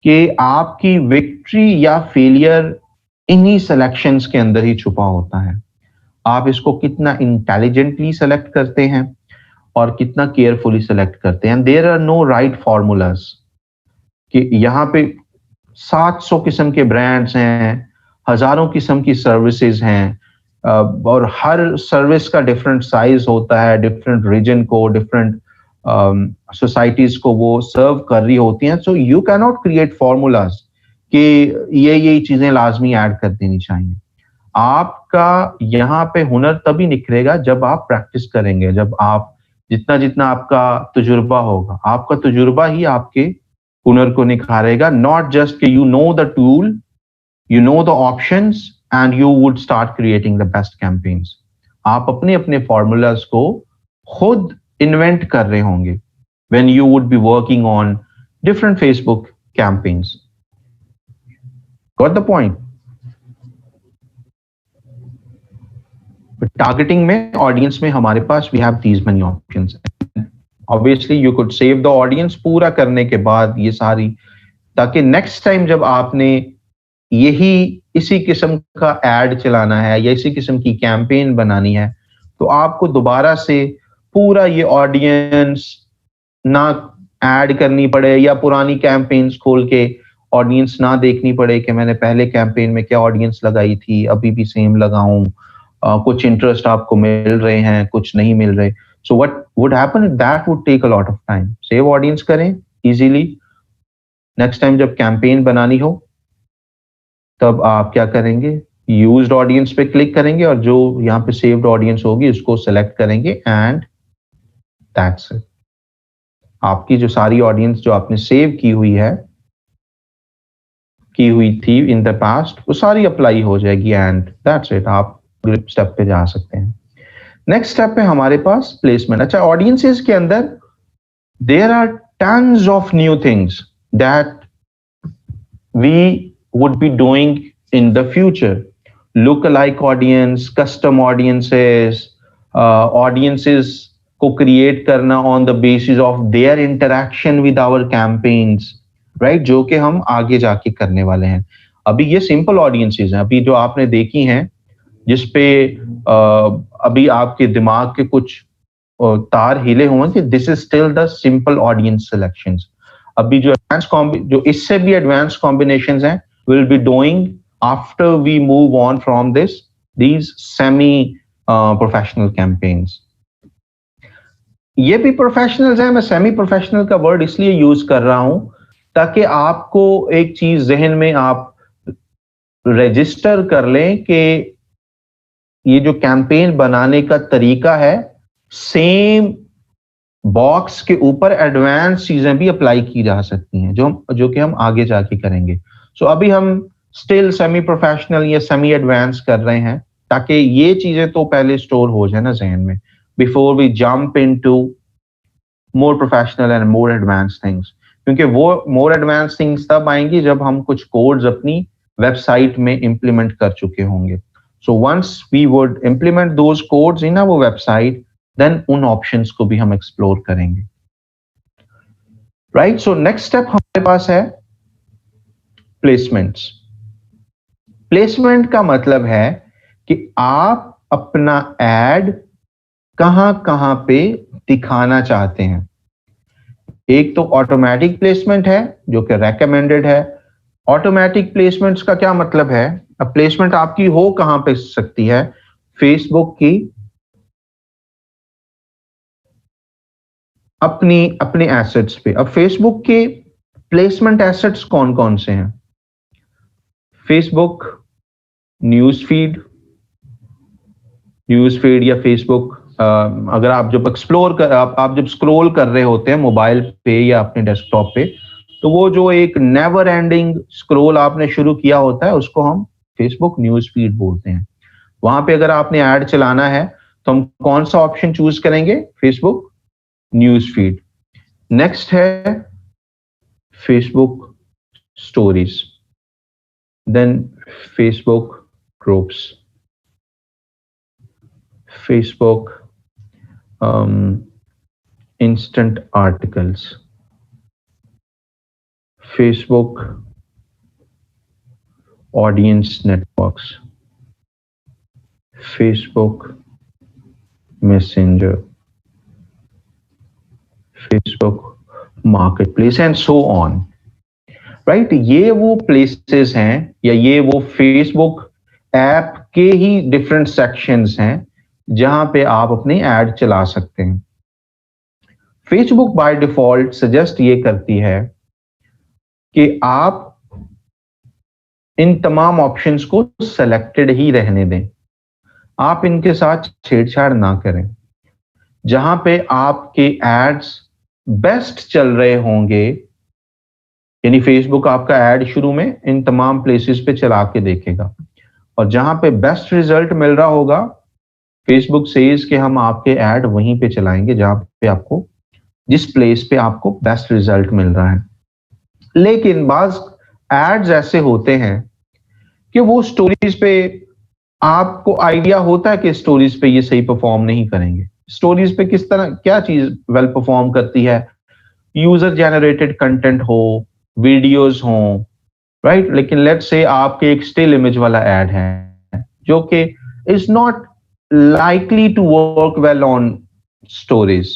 कि आपकी विक्ट्री या फेलियर इन्हीं सिलेक्शंस के अंदर ही छुपा होता है। आप इसको कितना इंटेलिजेंटली सेलेक्ट करते हैं और कितना केयरफुली सेलेक्ट करते हैं। There are no right formulas कि यहाँ पे 700 किस्म के ब्रांड्स हैं, हजारों किस्म की सर्विसेज हैं और हर सर्विस का डिफरेंट साइज होता है, डिफरेंट रीजन को, डिफरेंट सोसाइटीज को वो सर्व कर रही होती हैं। So you can not create formulas कि ये चीजें लाजमी ऐड कर देनी चाहिए। आपका यहाँ पे हुनर तभी निखरेगा जब आप प्रैक्टिस करेंगे, जब आप जितना आपका तजुर्बा होगा, आपका तजुर्बा ही आपके हुनर को निखारेगा। नॉट जस्ट कि you know the tool, you know the options and you would start creating the best campaigns. आप अपने अपने formulas को खुद invent कर रहे होंगे when you would be working on different Facebook campaigns. Got the point? But targeting में, audience में हमारे पास we have these many options. Obviously you could save the audience पूरा करने के बाद ये सारी, ताकि next time जब आपने इसी किस्म का एड चलाना है या इसी किस्म की कैंपेन बनानी है तो आपको दोबारा से पूरा ये ऑडियंस ना ऐड करनी पड़े या पुरानी कैंपेन्स खोल के ऑडियंस ना देखनी पड़े कि मैंने पहले कैंपेन में क्या ऑडियंस लगाई थी, अभी भी सेम लगाऊं, कुछ इंटरेस्ट आपको मिल रहे हैं, कुछ नहीं मिल रहे। So what would happen, that would take a lot of time. Save audience करें इजीली। नेक्स्ट टाइम जब कैंपेन बनानी हो तब आप क्या करेंगे, यूज्ड ऑडियंस पे क्लिक करेंगे और जो यहाँ पे सेव्ड ऑडियंस होगी उसको सेलेक्ट करेंगे एंड दैट्स इट। आपकी जो सारी ऑडियंस जो आपने सेव की हुई थी इन द पास्ट, वो सारी अप्लाई हो जाएगी एंड दैट्स इट। आप अगले स्टेप पे जा सकते हैं। नेक्स्ट स्टेप पे हमारे पास प्लेसमेंट। अच्छा, ऑडियंसेस के अंदर there are tons of new things that we would be doing in the future. Lookalike audience, custom audiences, audiences को create करना on the basis of their interaction with our campaigns, right? जो कि हम आगे जाके करने वाले हैं। अभी ये simple audiences हैं, अभी जो आपने देखी हैं, जिसपे अभी आपके दिमाग के कुछ तार हिले हुए कि this is still the simple audience selections. अभी जो इससे भी advanced combinations हैं will be doing after we move on from these semi professional campaigns. ये भी प्रोफेशनल्स हैं, मैं सेमी प्रोफेशनल का वर्ड इसलिए यूज कर रहा हूं ताकि आपको एक चीज जहन में आप रजिस्टर कर लें कि ये जो कैंपेन बनाने का तरीका है, सेम बॉक्स के ऊपर एडवांस चीजें भी अप्लाई की जा सकती हैं जो कि हम आगे जाके करेंगे। सो अभी हम स्टिल सेमी प्रोफेशनल या सेमी एडवांस कर रहे हैं ताकि ये चीजें तो पहले स्टोर हो जाए ना जहन में, before we jump into more professional and more advance things. क्योंकि वो मोर एडवांस थिंग्स तब आएंगी जब हम कुछ कोड्स अपनी वेबसाइट में इंप्लीमेंट कर चुके होंगे। So once we would implement those codes in our website, then उन ऑप्शंस को भी हम एक्सप्लोर करेंगे, राइट? सो नेक्स्ट स्टेप हमारे पास है प्लेसमेंट्स। प्लेसमेंट का मतलब है कि आप अपना एड कहां पे दिखाना चाहते हैं। एक तो ऑटोमेटिक प्लेसमेंट है जो कि रेकमेंडेड है। ऑटोमेटिक प्लेसमेंट्स का क्या मतलब है? अब प्लेसमेंट आपकी हो कहां पे सकती है? फेसबुक की अपने एसेट्स पे। अब फेसबुक के प्लेसमेंट एसेट्स कौन कौन से हैं? फेसबुक न्यूज फीड या फेसबुक अगर आप जब एक्सप्लोर कर आप जब स्क्रॉल कर रहे होते हैं मोबाइल पे या अपने डेस्कटॉप पे, तो वो जो एक नेवर एंडिंग स्क्रॉल आपने शुरू किया होता है उसको हम फेसबुक न्यूज फीड बोलते हैं। वहां पे अगर आपने ऐड चलाना है तो हम कौन सा ऑप्शन चूज करेंगे? Facebook news feed. नेक्स्ट है Facebook stories, then Facebook groups, Facebook instant articles, Facebook audience networks, Facebook Messenger, Facebook Marketplace and so on, right? ये वो places हैं या ये वो Facebook ऐप के ही डिफरेंट सेक्शंस हैं जहां पे आप अपनी ऐड चला सकते हैं। फेसबुक बाय डिफॉल्ट सजेस्ट ये करती है कि आप इन तमाम ऑप्शंस को सेलेक्टेड ही रहने दें, आप इनके साथ छेड़छाड़ ना करें। जहां पे आपके एड्स बेस्ट चल रहे होंगे, यानी फेसबुक आपका ऐड शुरू में इन तमाम प्लेसेस पे चला के देखेगा, और जहां पे बेस्ट रिजल्ट मिल रहा होगा फेसबुक सेज कि हम आपके ऐड वहीं पे चलाएंगे जहां पे आपको, जिस प्लेस पे आपको बेस्ट रिजल्ट मिल रहा है। लेकिन बाज एड्स ऐसे होते हैं कि वो स्टोरीज पे आपको आइडिया होता है कि स्टोरीज पे ये सही परफॉर्म नहीं करेंगे। स्टोरीज पे किस तरह क्या चीज वेल परफॉर्म करती है? यूजर जनरेटेड कंटेंट हो, वीडियोस हो, राइट? लेकिन लेट्स से आपके एक स्टिल इमेज वाला एड है जो कि is not likely to work well on stories,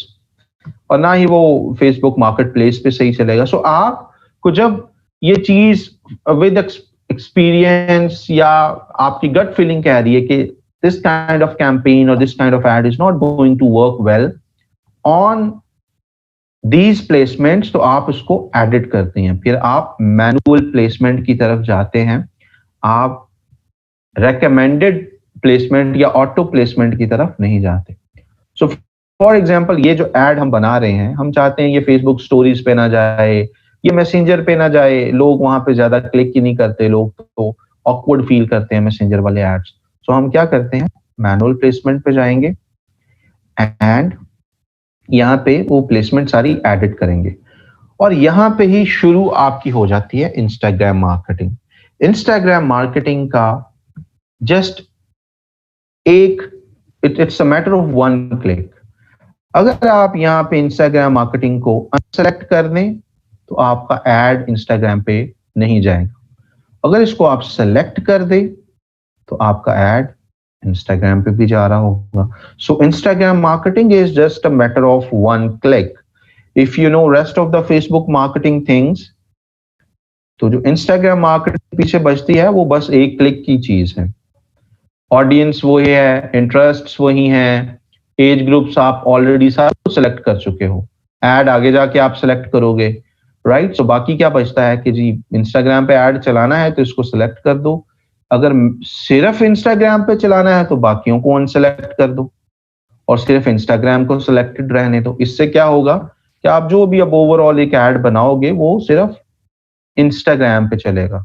और ना ही वो फेसबुक मार्केट प्लेस पे सही चलेगा। सो आपको जब ये चीज विद एक्सपीरियंस या आपकी गट फीलिंग कह रही है कि दिस काइंड ऑफ कैंपेन और this kind of ad is not going to work well on these placements, तो आप उसको एडिट करते हैं। फिर आप मैनुअल प्लेसमेंट की तरफ जाते हैं, आप रेकमेंडेड प्लेसमेंट या ऑटो प्लेसमेंट की तरफ नहीं जाते। सो फॉर एग्जाम्पल ये जो एड हम बना रहे हैं, हम चाहते हैं ये फेसबुक स्टोरीज पे ना जाए, ये मैसेंजर पे ना जाए, लोग वहां पे ज्यादा क्लिक ही नहीं करते, लोग तो ऑकवर्ड फील करते हैं मैसेंजर वाले एड्स। सो हम क्या करते हैं, मैनुअल प्लेसमेंट पे जाएंगे एंड यहाँ पे वो प्लेसमेंट सारी एडिट करेंगे, और यहाँ पे ही शुरू आपकी हो जाती है इंस्टाग्राम मार्केटिंग। इंस्टाग्राम मार्केटिंग का जस्ट एक it's a matter of one click. अगर आप यहाँ पे इंस्टाग्राम मार्केटिंग को अनसेलेक्ट कर दें तो आपका एड इंस्टाग्राम पे नहीं जाएगा, अगर इसको आप सेलेक्ट कर दें तो आपका एड इंस्टाग्राम पे भी जा रहा होगा। So Instagram marketing is just a matter of one click. If you know rest of the Facebook marketing things, तो जो इंस्टाग्राम मार्केटिंग पीछे बचती है वो बस एक क्लिक की चीज है। ऑडियंस वही है, इंटरेस्ट्स वही हैं, एज ग्रुप्स आप ऑलरेडी सारा सेलेक्ट कर चुके हो, एड आगे जाके आप सेलेक्ट करोगे, राइट? सो बाकी क्या बचता है कि जी इंस्टाग्राम पे ऐड चलाना है तो इसको सेलेक्ट कर दो, अगर सिर्फ इंस्टाग्राम पे चलाना है तो बाकियों को अनसेलेक्ट कर दो और सिर्फ इंस्टाग्राम को सिलेक्टेड रहने दो। इससे क्या होगा कि आप जो भी अब ओवरऑल एक ऐड बनाओगे वो सिर्फ इंस्टाग्राम पे चलेगा,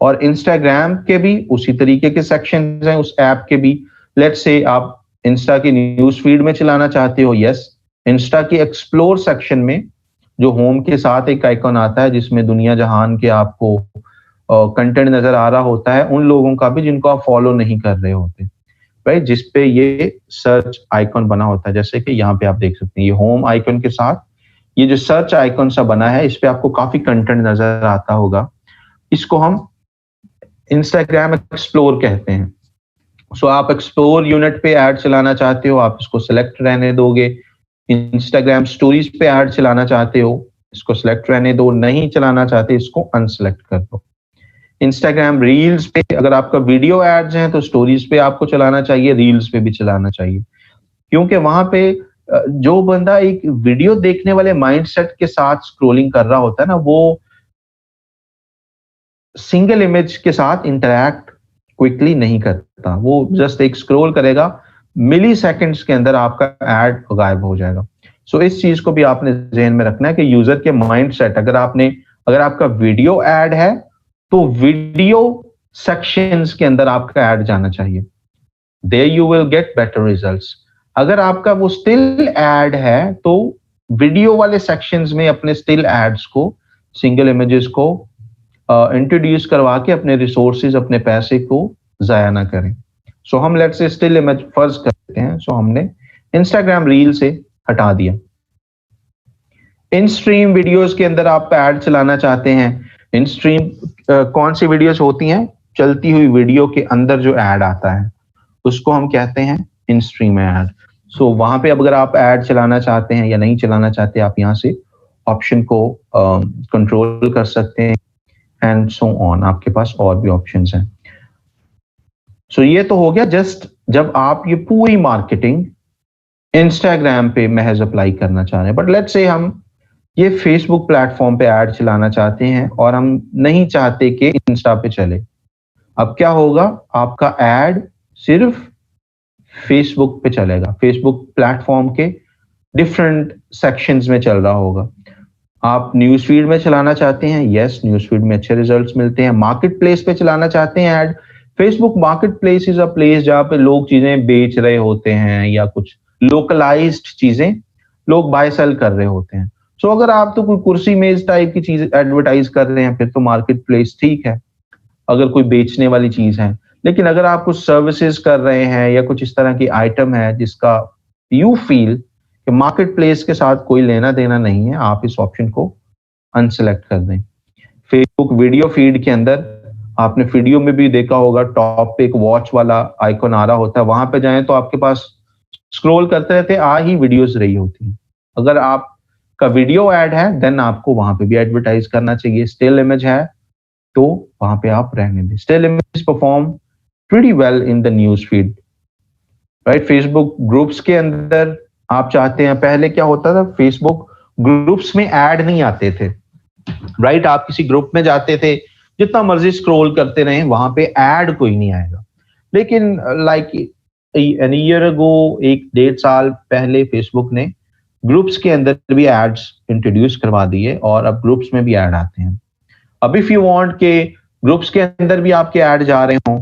और इंस्टाग्राम के भी उसी तरीके के सेक्शंस हैं उस ऐप के भी। लेट्स से आप इंस्टा की न्यूज फीड में चलाना चाहते हो, यस, इंस्टा की एक्सप्लोर सेक्शन में जो होम के साथ एक आइकन आता है जिसमें दुनिया जहान के आपको कंटेंट नजर आ रहा होता है, उन लोगों का भी जिनको आप फॉलो नहीं कर रहे होते, राइट? जिसपे ये सर्च आइकन बना होता है, जैसे कि यहाँ पे आप देख सकते हैं ये होम आइकन के साथ ये जो सर्च आइकन सा बना है, इस पे आपको काफी कंटेंट नजर आता होगा। इसको हम इंस्टाग्राम एक्सप्लोर कहते हैं। सो आप एक्सप्लोर यूनिट पे ऐड चलाना चाहते हो, आप इसको सिलेक्ट रहने दोगे। इंस्टाग्राम स्टोरीज पे ऐड चलाना चाहते हो, इसको सिलेक्ट रहने दो। नहीं चलाना चाहते, इसको अनसिलेक्ट कर दो। इंस्टाग्राम रील्स पे अगर आपका वीडियो एड्स हैं तो स्टोरीज पे आपको चलाना चाहिए, रील्स पे भी चलाना चाहिए, क्योंकि वहां पे जो बंदा एक वीडियो देखने वाले माइंडसेट के साथ स्क्रोलिंग कर रहा होता है ना, वो सिंगल इमेज के साथ इंटरैक्ट क्विकली नहीं करता, वो जस्ट एक स्क्रॉल करेगा, मिली सेकेंड्स के अंदर आपका एड गायब हो जाएगा। सो इस चीज को भी आपने ध्यान में रखना है कि यूजर के माइंडसेट, अगर आपने अगर आपका वीडियो ऐड है तो वीडियो सेक्शंस के अंदर आपका ऐड जाना चाहिए, there you will get better results. अगर आपका वो स्टिल ऐड है तो वीडियो वाले सेक्शंस में अपने स्टिल एड्स को, सिंगल इमेजेस को इंट्रोड्यूस करवा के अपने रिसोर्सेज, अपने पैसे को जाया ना करें। सो हम लेट्स से स्टिल इमेज फर्ज करते हैं, सो हमने इंस्टाग्राम रील से हटा दिया। इन स्ट्रीम वीडियोस के अंदर आप ऐड चलाना चाहते हैं। इन स्ट्रीम कौन सी वीडियोस होती हैं? चलती हुई वीडियो के अंदर जो ऐड आता है उसको हम कहते हैं इन स्ट्रीम ऐड। सो वहां पे अब अगर आप ऐड चलाना चाहते हैं या नहीं चलाना चाहते, आप यहाँ से ऑप्शन को कंट्रोल कर सकते हैं एंड सो ऑन, आपके पास और भी ऑप्शंस हैं। सो ये तो हो गया जस्ट जब आप ये पूरी मार्केटिंग इंस्टाग्राम पे महज अप्लाई करना चाह रहे हैं। बट लेट्स से हम ये फेसबुक प्लेटफॉर्म पे ऐड चलाना चाहते हैं और हम नहीं चाहते कि इंस्टा पे चले। अब क्या होगा? आपका ऐड सिर्फ फेसबुक पे चलेगा, फेसबुक प्लेटफॉर्म के डिफरेंट सेक्शंस में चल रहा होगा। आप न्यूज फीड में चलाना चाहते हैं, यस, न्यूज फीड में अच्छे रिजल्ट्स मिलते हैं। मार्केट प्लेस पे चलाना चाहते हैं add, Facebook market place is a place जहां पे लोग चीजें बेच रहे होते हैं या कुछ लोकलाइज्ड चीजें लोग बाय सेल कर रहे होते हैं। सो अगर आप तो कोई कुर्सी मेज टाइप की चीज एडवर्टाइज कर रहे हैं फिर तो मार्केट प्लेस ठीक है, अगर कोई बेचने वाली चीज है। लेकिन अगर आप कुछ सर्विसेज कर रहे हैं या कुछ इस तरह की आइटम है जिसका यू फील कि मार्केट प्लेस के साथ कोई लेना देना नहीं है, आप इस ऑप्शन को अनसेलेक्ट कर दें। फेसबुक वीडियो फीड के अंदर आपने वीडियो में भी देखा होगा, टॉप पे एक वॉच वाला आइकॉन आ रहा होता है, वहां पे जाएं तो आपके पास स्क्रॉल करते रहते आ ही वीडियोस रही होती है। अगर आपका वीडियो ऐड है देन आपको वहां पे भी एडवर्टाइज करना चाहिए। स्टिल इमेज है तो वहां पे आप रहने दें। Still image perform pretty well in the news feed, right. Facebook groups के अंदर आप चाहते हैं, पहले क्या होता था, फेसबुक ग्रुप्स में ऐड नहीं आते थे, राइट। आप किसी ग्रुप में जाते थे, जितना मर्जी स्क्रॉल करते रहे, वहां पे ऐड कोई नहीं आएगा। लेकिन लाइक एन ईयर अगो, 1-1.5 साल पहले फेसबुक ने ग्रुप्स के अंदर भी एड्स इंट्रोड्यूस करवा दिए और अब ग्रुप्स में भी ऐड आते हैं। अब इफ यू वांट के ग्रुप्स के अंदर भी आपके ऐड जा रहे हों,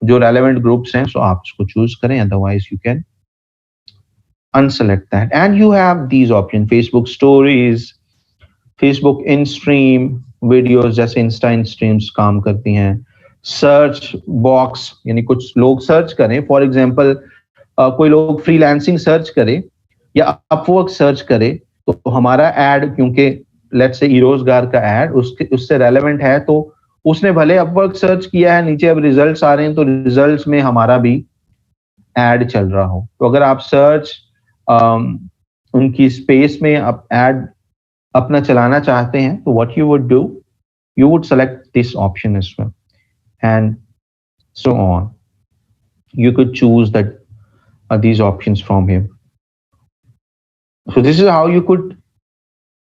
जो रेलेवेंट ग्रुप्स हैं, सो आप उसको चूज करें, otherwise you can unselect that and you have these options, Facebook stories, Facebook in stream videos जैसे इंस्टा इन स्ट्रीम्स काम करती हैं। सर्च बॉक्स, यानी कुछ लोग सर्च करें, फॉर एग्जांपल कोई लोग फ्रीलांसिंग सर्च करे या अपवर्क सर्च करे तो हमारा ऐड, क्योंकि लेट्स से रोजगार का ऐड उससे रेलेवेंट है, तो उसने भले अपवर्क सर्च किया है, नीचे अब रिजल्ट्स आ रहे हैं तो रिजल्ट्स में हमारा भी ऐड चल रहा हो। तो अगर आप सर्च उनकी स्पेस में आप ऐड अपना चलाना चाहते हैं तो what you would do, you would select this option as well and so on, you could choose that these options from here. So this is how you could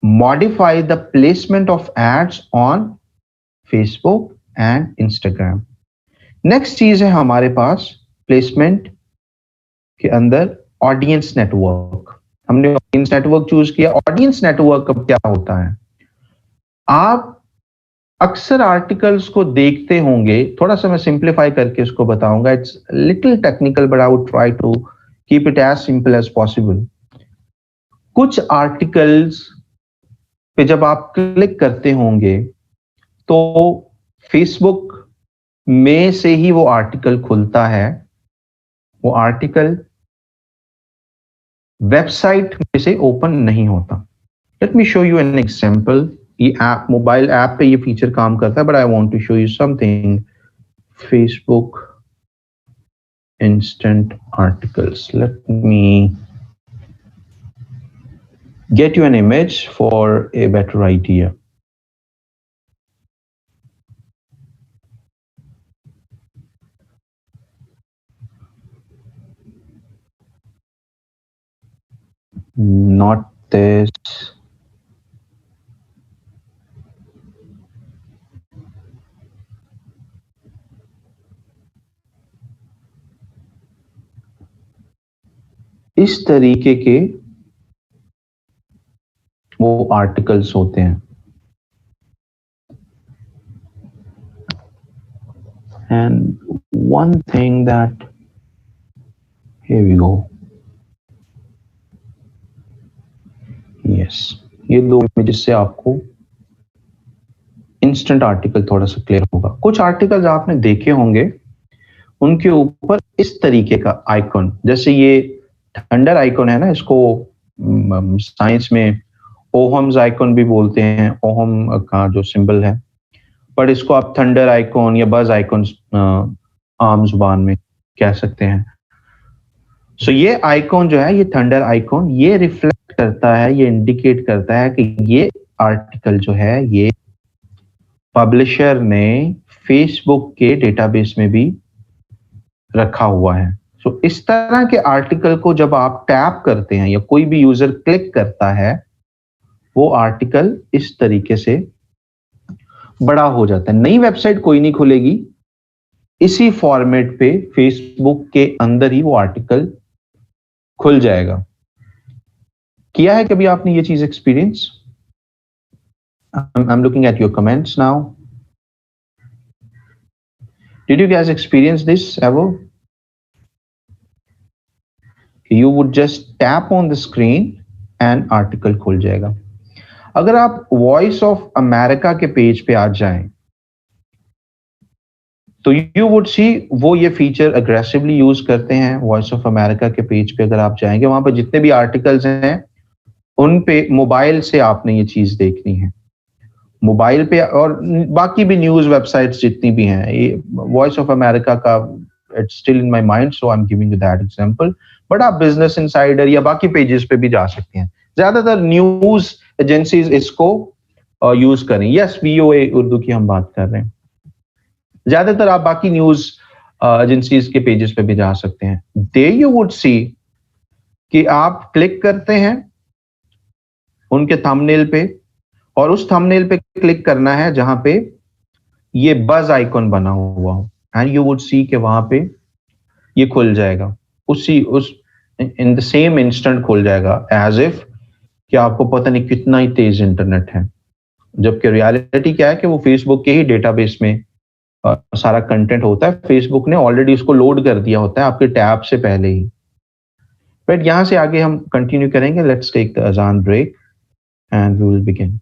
modify the placement of ads on Facebook and Instagram. Next चीज है हमारे पास placement के अंदर audience network. हमने audience network choose किया। Audience network अब क्या होता है? आप अक्सर आर्टिकल्स को देखते होंगे, थोड़ा सा मैं सिंप्लीफाई करके इसको बताऊंगा, it's little technical but I would try to keep it as simple as possible. कुछ आर्टिकल्स पे जब आप क्लिक करते होंगे तो फेसबुक में से ही वो आर्टिकल खुलता है, वो आर्टिकल वेबसाइट में से ओपन नहीं होता। Let me show you an example. ये ऐप, मोबाइल ऐप पे ये फीचर काम करता है, but I want to show you something. Facebook instant articles, let me get you an image for a better idea. Not this. इस तरीके के वो आर्टिकल्स होते हैं। And one thing that, here we go. Yes, ये दो images से आपको इंस्टेंट आर्टिकल थोड़ा सा क्लियर होगा। कुछ आर्टिकल्स आपने देखे होंगे, उनके ऊपर इस तरीके का आइकॉन, जैसे ये थंडर आइकॉन है ना, इसको साइंस में ओहम्स आइकॉन भी बोलते हैं, ओहम का जो सिंबल है, पर इसको आप थंडर आइकॉन या बज आइकॉन आम जुबान में कह सकते हैं। सो ये आइकॉन जो है, ये थंडर आइकॉन, ये रिफ्लेक्ट करता है, ये इंडिकेट करता है कि ये आर्टिकल जो है ये पब्लिशर ने फेसबुक के डेटाबेस में भी रखा हुआ है। सो इस तरह के आर्टिकल को जब आप टैप करते हैं या कोई भी यूजर क्लिक करता है, वो आर्टिकल इस तरीके से बड़ा हो जाता है। नई वेबसाइट कोई नहीं खुलेगी, इसी फॉर्मेट पे फेसबुक के अंदर ही वो आर्टिकल खुल जाएगा। किया है कभी आपने ये चीज experience? I'm looking at your comments now. Did you guys experience this ever? You would just tap on the screen and article खुल जाएगा। अगर आप वॉइस ऑफ अमेरिका के पेज पे आ जाएं, तो यू वुड सी वो ये फीचर अग्रेसिवली यूज करते हैं। वॉइस ऑफ अमेरिका के पेज पे अगर आप जाएंगे, वहां पर जितने भी आर्टिकल्स हैं उन पे मोबाइल से आपने ये चीज देखनी है, मोबाइल पे। और बाकी भी न्यूज वेबसाइट्स जितनी भी हैं, ये वॉइस ऑफ अमेरिका का it's still in my mind, so I am giving you that example. But आप बिजनेस इनसाइडर या बाकी पेजेस पे भी जा सकते हैं। ज्यादातर न्यूज एजेंसीज इसको यूज करें। यस, वीओए उर्दू की हम बात कर रहे हैं। ज्यादातर आप बाकी न्यूज एजेंसीज के पेजेस पे भी जा सकते हैं। दे यू वुड सी कि आप क्लिक करते हैं उनके थंबनेल पे, और उस थंबनेल पे क्लिक करना है जहां पे ये बज आइकॉन बना हुआ हो, एंड यू वुड सी कि वहां पे ये खुल जाएगा उसी उस इन द सेम इंस्टेंट खुल जाएगा, एज इफ कि आपको पता नहीं कितना ही तेज इंटरनेट है। जबकि रियलिटी क्या है कि वो फेसबुक के ही डेटाबेस में सारा कंटेंट होता है। फेसबुक ने ऑलरेडी उसको लोड कर दिया होता है आपके टैब से पहले ही। बट यहां से आगे हम कंटिन्यू करेंगे। लेट्स टेक द अजान break and we will begin.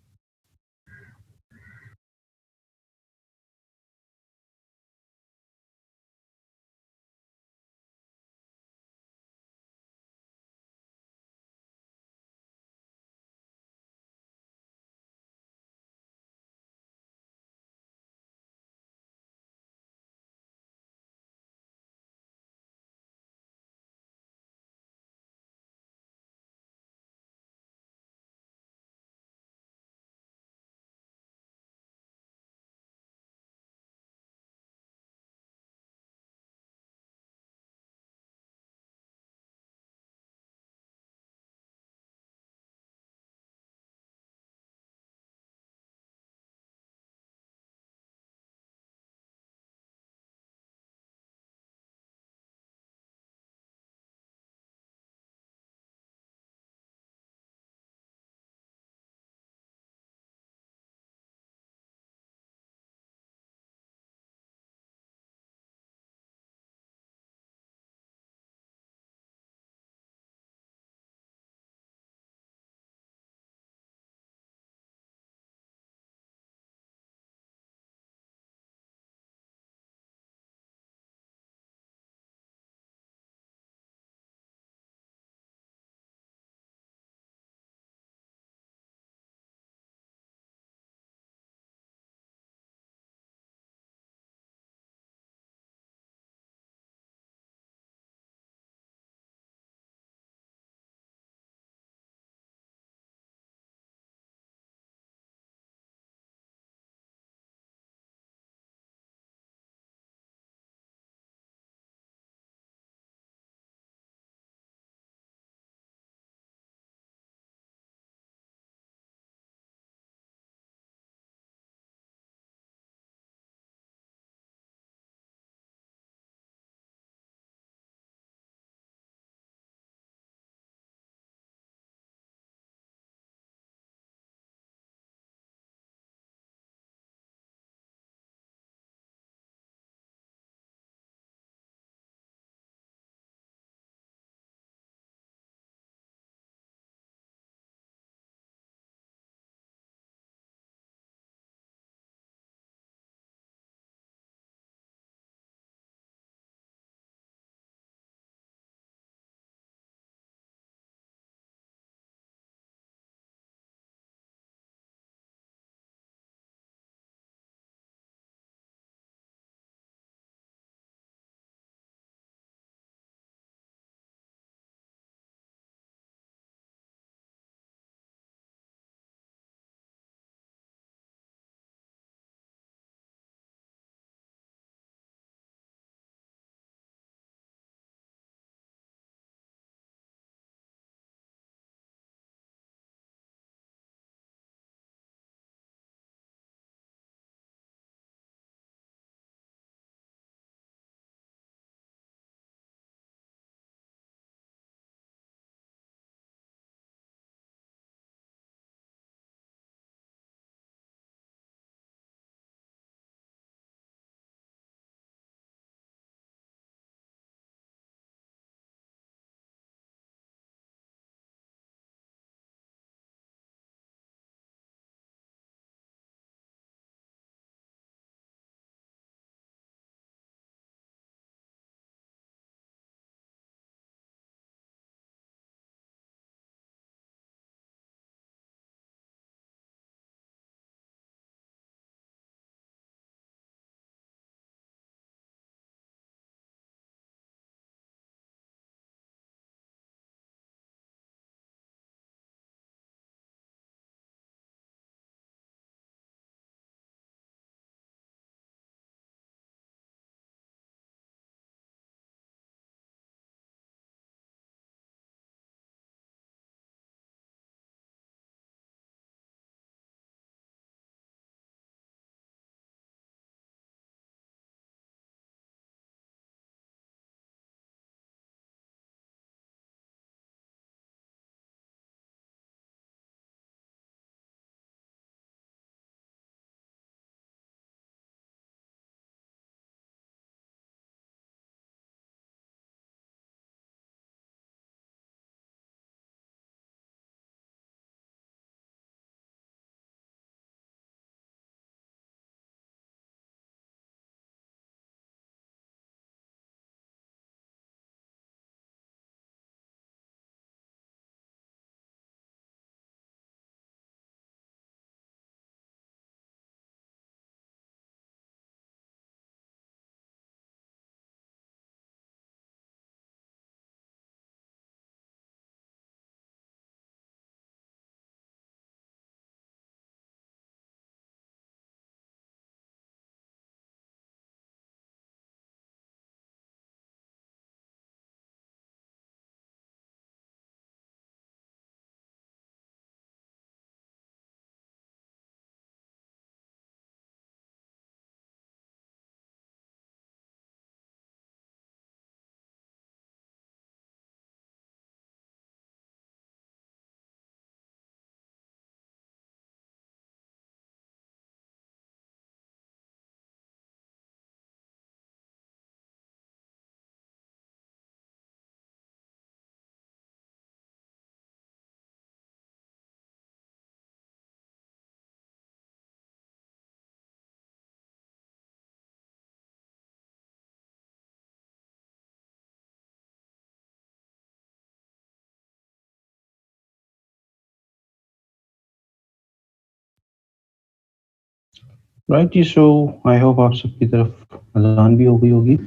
Right जी, सो आई होप आप सबकी तरफ अजान भी हो गई होगी।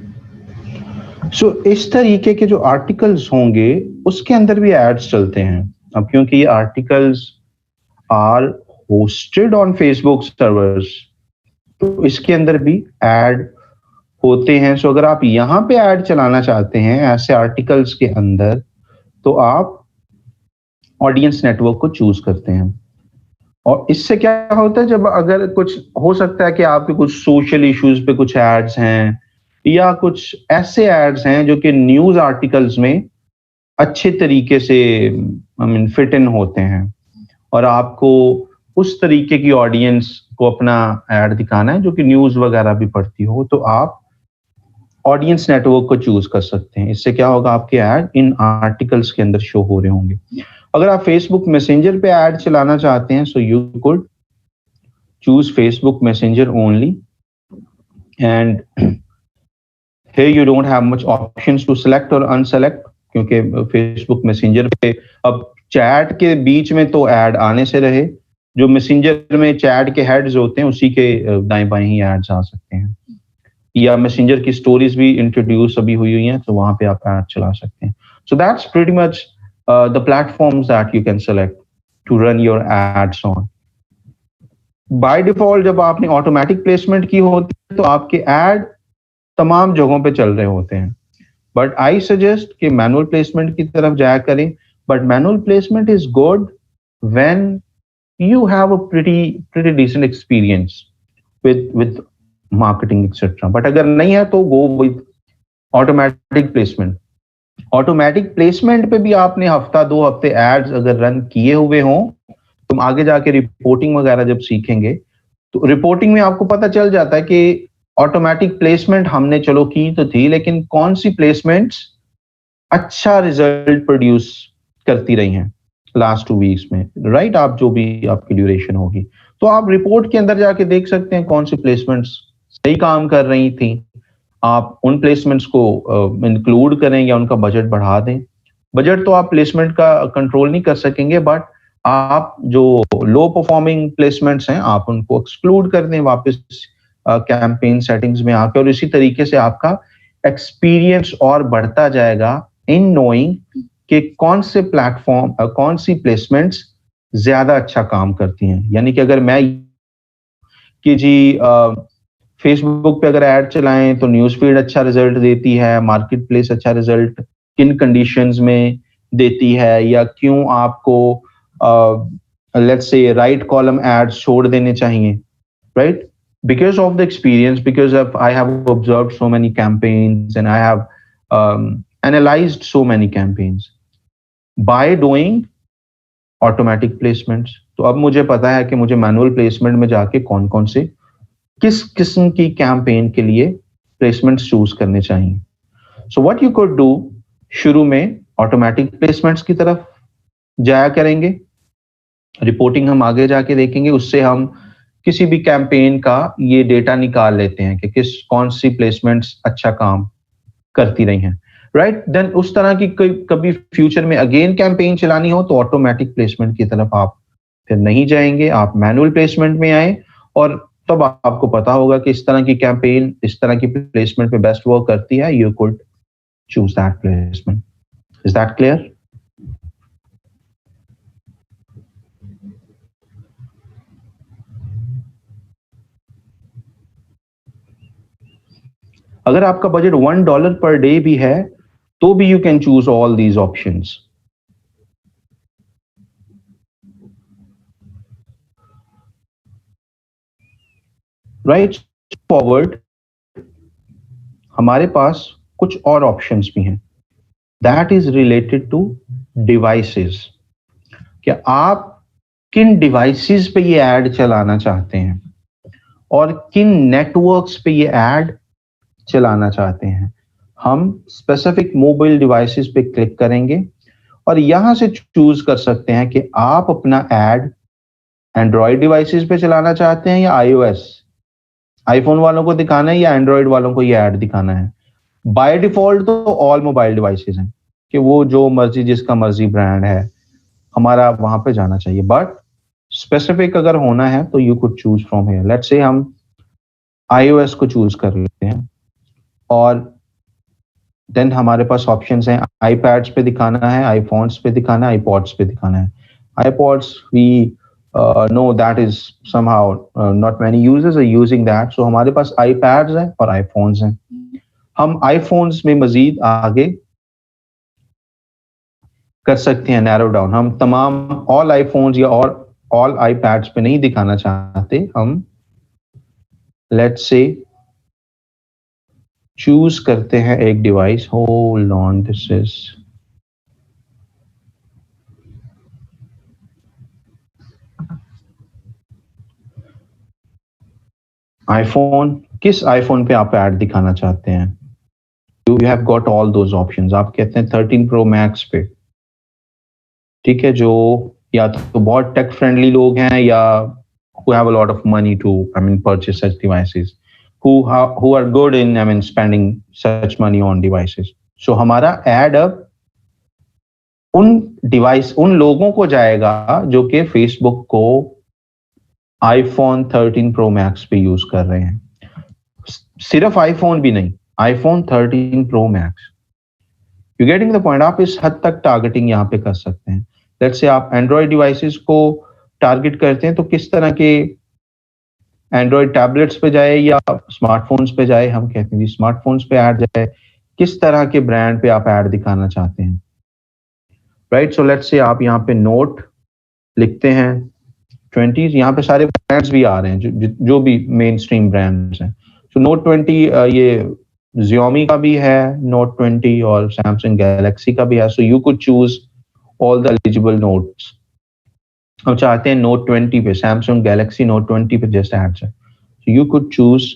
सो इस तरीके के जो आर्टिकल्स होंगे उसके अंदर भी एड्स चलते हैं। अब क्योंकि ये articles are hosted on Facebook servers, तो इसके अंदर भी ऐड होते हैं। सो अगर आप यहाँ पे ऐड चलाना चाहते हैं ऐसे आर्टिकल्स के अंदर, तो आप ऑडियंस नेटवर्क को चूज करते हैं। और इससे क्या होता है, जब अगर कुछ हो सकता है कि आपके कुछ सोशल इश्यूज पे कुछ एड्स हैं या कुछ ऐसे एड्स हैं जो कि न्यूज आर्टिकल्स में अच्छे तरीके से आई मीन फिट इन होते हैं, और आपको उस तरीके की ऑडियंस को अपना ऐड दिखाना है जो कि न्यूज वगैरह भी पढ़ती हो, तो आप ऑडियंस नेटवर्क को चूज कर सकते हैं। इससे क्या होगा, आपके ऐड इन आर्टिकल्स के अंदर शो हो रहे होंगे। अगर आप फेसबुक मैसेंजर पे ऐड चलाना चाहते हैं, so you could choose Facebook messenger only, and here you don't have much options to select or unselect, क्योंकि फेसबुक मैसेंजर पे अब चैट के बीच में तो ऐड आने से रहे, जो मैसेंजर में चैट के हेड्स होते हैं उसी के दाएं बाएं ही एड्स आ सकते हैं, या मैसेंजर की स्टोरीज भी इंट्रोड्यूस अभी हुई हैं तो वहां पे आप ऐड चला सकते हैं। So that's pretty much the platforms that you can select to run your ads on. By default जब आपने ऑटोमेटिक प्लेसमेंट की होती है तो आपके ऐड तमाम जगहों पे चल रहे होते हैं, बट आई सजेस्ट कि मैनुअल प्लेसमेंट की तरफ जाया करें। But manual placement is good when you have a pretty decent experience with marketing etcetera. But अगर नहीं है तो go with automatic placement. Automatic placement पे भी आपने हफ्ता 2 हफ्ते एड्स अगर रन किए हुए हों, तुम आगे जाके रिपोर्टिंग वगैरह जब सीखेंगे तो रिपोर्टिंग में आपको पता चल जाता है कि ऑटोमेटिक प्लेसमेंट हमने चलो की तो थी, लेकिन कौन सी प्लेसमेंट्स अच्छा रिजल्ट प्रोड्यूस करती रही हैं लास्ट 2 वीक्स में, राइट? आप जो भी आपकी ड्यूरेशन होगी, तो आप रिपोर्ट के अंदर जाके देख सकते हैं कौन सी प्लेसमेंट्स सही काम कर रही थी। आप उन प्लेसमेंट्स को इंक्लूड करें या उनका बजट बढ़ा दें। बजट तो आप प्लेसमेंट का कंट्रोल नहीं कर सकेंगे, बट आप जो लो परफॉर्मिंग प्लेसमेंट्स हैं आप उनको एक्सक्लूड कर दें वापस कैंपेन सेटिंग्स में आके, और इसी तरीके से आपका एक्सपीरियंस और बढ़ता जाएगा इन नोइंग कि कौन से प्लेटफॉर्म कौन सी प्लेसमेंट्स ज्यादा अच्छा काम करती हैं। यानी कि अगर मैं कि जी फेसबुक पे अगर ऐड चलाएं तो न्यूज़ फीड अच्छा रिजल्ट देती है, मार्केट प्लेस अच्छा रिजल्ट किन कंडीशंस में देती है, या क्यों आपको let's say right column ads छोड़ देने चाहिए, right? Because of the experience, because of I have observed so many campaigns and I have analyzed so many campaigns by doing automatic placements, तो अब मुझे पता है कि मुझे मैनुअल प्लेसमेंट में जाके कौन कौन से किस किस्म की कैंपेन के लिए प्लेसमेंट्स चूज करने चाहिए। So what you could do, शुरू में ऑटोमेटिक प्लेसमेंट्स की तरफ जाया करेंगे, रिपोर्टिंग हम आगे जाके देखेंगे, उससे हम किसी भी कैंपेन का ये डेटा निकाल लेते हैं कि कौन सी प्लेसमेंट्स अच्छा काम करती रही हैं, राइट? देन उस तरह की कभी फ्यूचर में अगेन कैंपेन चलानी हो तो ऑटोमेटिक प्लेसमेंट की तरफ आप फिर नहीं जाएंगे, आप मैनुअल प्लेसमेंट में आए, और तब आपको पता होगा कि इस तरह की कैंपेन इस तरह की प्लेसमेंट पे बेस्ट वर्क करती है। You could choose that placement. Is that clear? अगर आपका बजट $1 पर डे भी है तो भी you can choose all these options. Right forward हमारे पास कुछ और ऑप्शंस भी हैं, that is related to devices. क्या आप किन डिवाइसेस पे ये ऐड चलाना चाहते हैं और किन नेटवर्क्स पे ये ऐड चलाना चाहते हैं। हम स्पेसिफिक मोबाइल डिवाइसेस पे क्लिक करेंगे और यहां से चूज कर सकते हैं कि आप अपना ऐड एंड्रॉयड डिवाइसेस पे चलाना चाहते हैं या आईओएस, आईफोन वालों को दिखाना है या एंड्रॉयड वालों को ये ऐड दिखाना है। बाय डिफॉल्ट तो ऑल मोबाइल डिवाइसेस हैं कि वो जो मर्जी जिसका मर्जी ब्रांड है हमारा वहां पे जाना चाहिए, बट स्पेसिफिक अगर होना है तो you could choose from here. Let's say हम iOS को चूज कर लेते हैं और देन हमारे पास ऑप्शंस हैं, आईपैड्स पे दिखाना है, आईफोन्स पे दिखाना है, आईपॉड्स पे दिखाना है। IPods we know that is somehow not many users are using that, so हमारे पास आईपैड्स हैं और आईफोन्स हैं। हम आईफोन्स में मजीद आगे कर सकते हैं नैरो डाउन। हम तमाम ऑल आईफोन्स या और ऑल आईपैड्स पे नहीं दिखाना चाहते, हम लेट्स से चूज करते हैं एक device. Hold on, this is iPhone. किस आईफोन पे आप ऐड दिखाना चाहते हैं? You have got all those options. आप कहते हैं 13 प्रो मैक्स पे, ठीक है, जो या तो बहुत टेक फ्रेंडली लोग हैं या who have a lot of money to, I mean, purchase such devices, who are good in, I mean, spending such money on devices. So हमारा ad अब उन लोगों को जाएगा जो कि Facebook को iPhone 13 Pro Max पे यूज कर रहे हैं। सिर्फ iPhone भी नहीं, iPhone 13 Pro Max. You getting the point? आप इस हद तक टारगेटिंग यहाँ पे कर सकते हैं। लेट्स से आप एंड्रॉयड डिवाइसेस को टारगेट करते हैं तो किस तरह के एंड्रॉयड टैबलेट्स पे जाए या स्मार्टफोन्स पे जाए? हम कहते हैं जी स्मार्टफोन्स पे ऐड जाए। किस तरह के ब्रांड पे आप ऐड दिखाना चाहते हैं? राइट, सो लेट्स से आप यहाँ पे नोट लिखते हैं 20, यहाँ पे सारे ब्रांड्स भी आ रहे हैं जो भी मेन स्ट्रीम ब्रांड्स हैं। सो नोट 20 ये Xiaomi का भी है नोट 20 और Samsung Galaxy का भी है। So you could choose all the eligible notes. हम चाहते हैं नोट 20 पे, Samsung Galaxy Note 20 पे जैसे एड्स है, so you could choose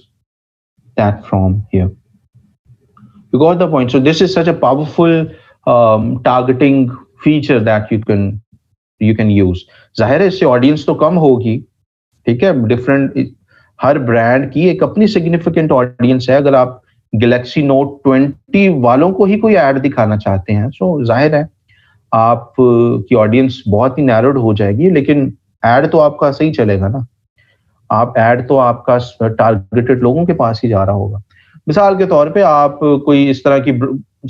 that from here. You got the point? So this is such a powerful targeting feature that you can use. जाहिर है इससे ऑडियंस तो कम होगी, ठीक है, डिफरेंट, हर ब्रांड की एक अपनी सिग्निफिकेंट ऑडियंस है। अगर आप Galaxy Note 20 वालों को ही कोई ऐड दिखाना चाहते हैं, so जाहिर है आप की ऑडियंस बहुत ही नैरोड हो जाएगी, लेकिन एड तो आपका सही चलेगा ना। आप एड तो आपका टारगेटेड लोगों के पास ही जा रहा होगा। मिसाल के तौर पे आप कोई इस तरह की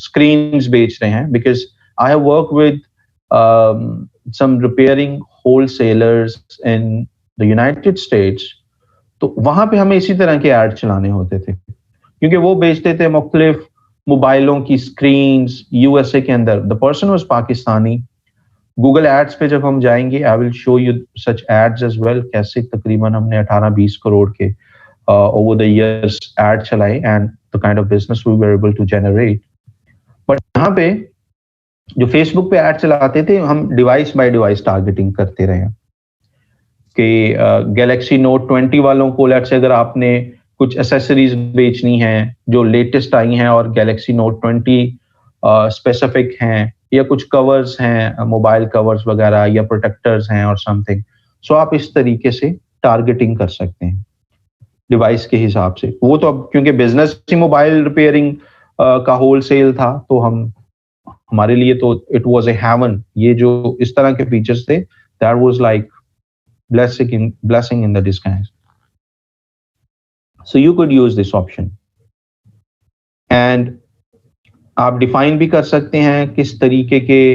स्क्रीन्स बेच रहे हैं, because I have work with some repairing wholesalers in the United States, तो वहां पे हमें इसी तरह के ऐड चलाने होते थे, क्योंकि वो बेचते थे मुख्तलिफ मोबाइलों की स्क्रीन्स यूएसए के अंदर। The person was Pakistani. Google ads पे जब हम जाएंगे, I will show you such ads as well, कैसे तकरीबन हमने 18-20 करोड़ के ओवर द इयर्स एड चलाए and the kind of business we were able to generate. But यहाँ पे जो फेसबुक पे एड चलाते थे, हम डिवाइस बाय डिवाइस टारगेटिंग करते रहे कि गैलेक्सी नोट 20 वालों को लेट्स से अगर आपने कुछ एसेसरीज बेचनी है जो लेटेस्ट आई हैं और गैलेक्सी नोट 20 स्पेसिफिक हैं, या कुछ कवर्स हैं, मोबाइल कवर्स वगैरह या प्रोटेक्टर्स हैं और समथिंग, सो आप इस तरीके से टारगेटिंग कर सकते हैं डिवाइस के हिसाब से। वो तो अब क्योंकि बिजनेस ही मोबाइल रिपेयरिंग का होलसेल था, तो हमारे लिए तो इट वाज ए हेवन। ये जो इस तरह के फीचर्स थे, that was like blessing in the disguise. So you could use this option. And आप डिफाइन भी कर सकते हैं किस तरीके के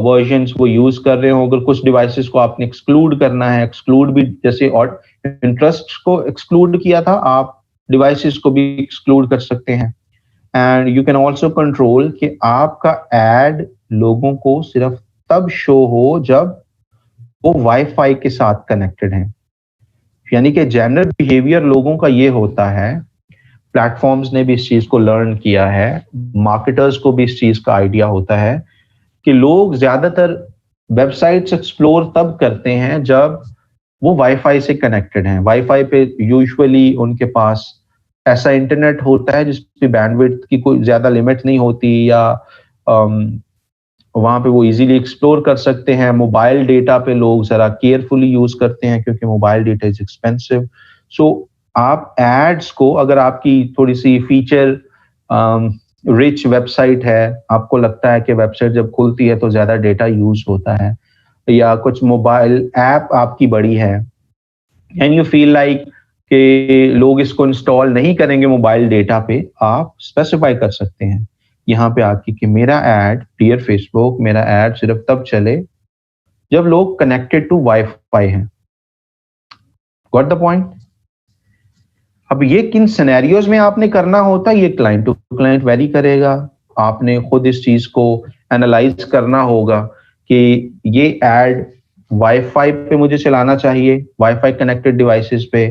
वर्जन्स वो यूज कर रहे हो। अगर कुछ डिवाइसेस को आपने एक्सक्लूड करना है, एक्सक्लूड भी, जैसे और इंटरेस्ट को एक्सक्लूड किया था, आप डिवाइसेस को भी एक्सक्लूड कर सकते हैं। And you can also control कि आपका एड लोगों को सिर्फ तब शो हो जब वो वाईफाई के साथ कनेक्टेड हैं। यानी कि जनरल बिहेवियर लोगों का ये होता है, प्लेटफॉर्म्स ने भी इस चीज को लर्न किया है, मार्केटर्स को भी इस चीज का आइडिया होता है कि लोग ज्यादातर वेबसाइट्स एक्सप्लोर तब करते हैं जब वो वाईफाई से कनेक्टेड हैं। वाईफाई पे यूजुअली उनके पास ऐसा इंटरनेट होता है जिसकी बैंडविड्थ की कोई ज्यादा लिमिट नहीं होती, या वहां पे वो इजीली एक्सप्लोर कर सकते हैं। मोबाइल डेटा पे लोग जरा केयरफुली यूज करते हैं क्योंकि मोबाइल डेटा इज एक्सपेंसिव। सो आप एड्स को, अगर आपकी थोड़ी सी फीचर रिच वेबसाइट है, आपको लगता है कि वेबसाइट जब खुलती है तो ज्यादा डेटा यूज होता है, या कुछ मोबाइल ऐप आपकी बड़ी है, एंड यू फील लाइक कि लोग इसको इंस्टॉल नहीं करेंगे मोबाइल डेटा पे, आप स्पेसिफाई कर सकते हैं यहाँ पे आके कि मेरा ऐड, डियर फेसबुक, मेरा ऐड सिर्फ तब चले जब लोग कनेक्टेड टू वाईफाई हैं। Got the point? अब ये किन सिनेरियोज में आपने करना होता है, ये क्लाइंट टू क्लाइंट वेरी करेगा। आपने खुद इस चीज को एनालाइज करना होगा कि ये ऐड वाईफाई पे मुझे चलाना चाहिए, वाईफाई कनेक्टेड डिवाइसेस पे,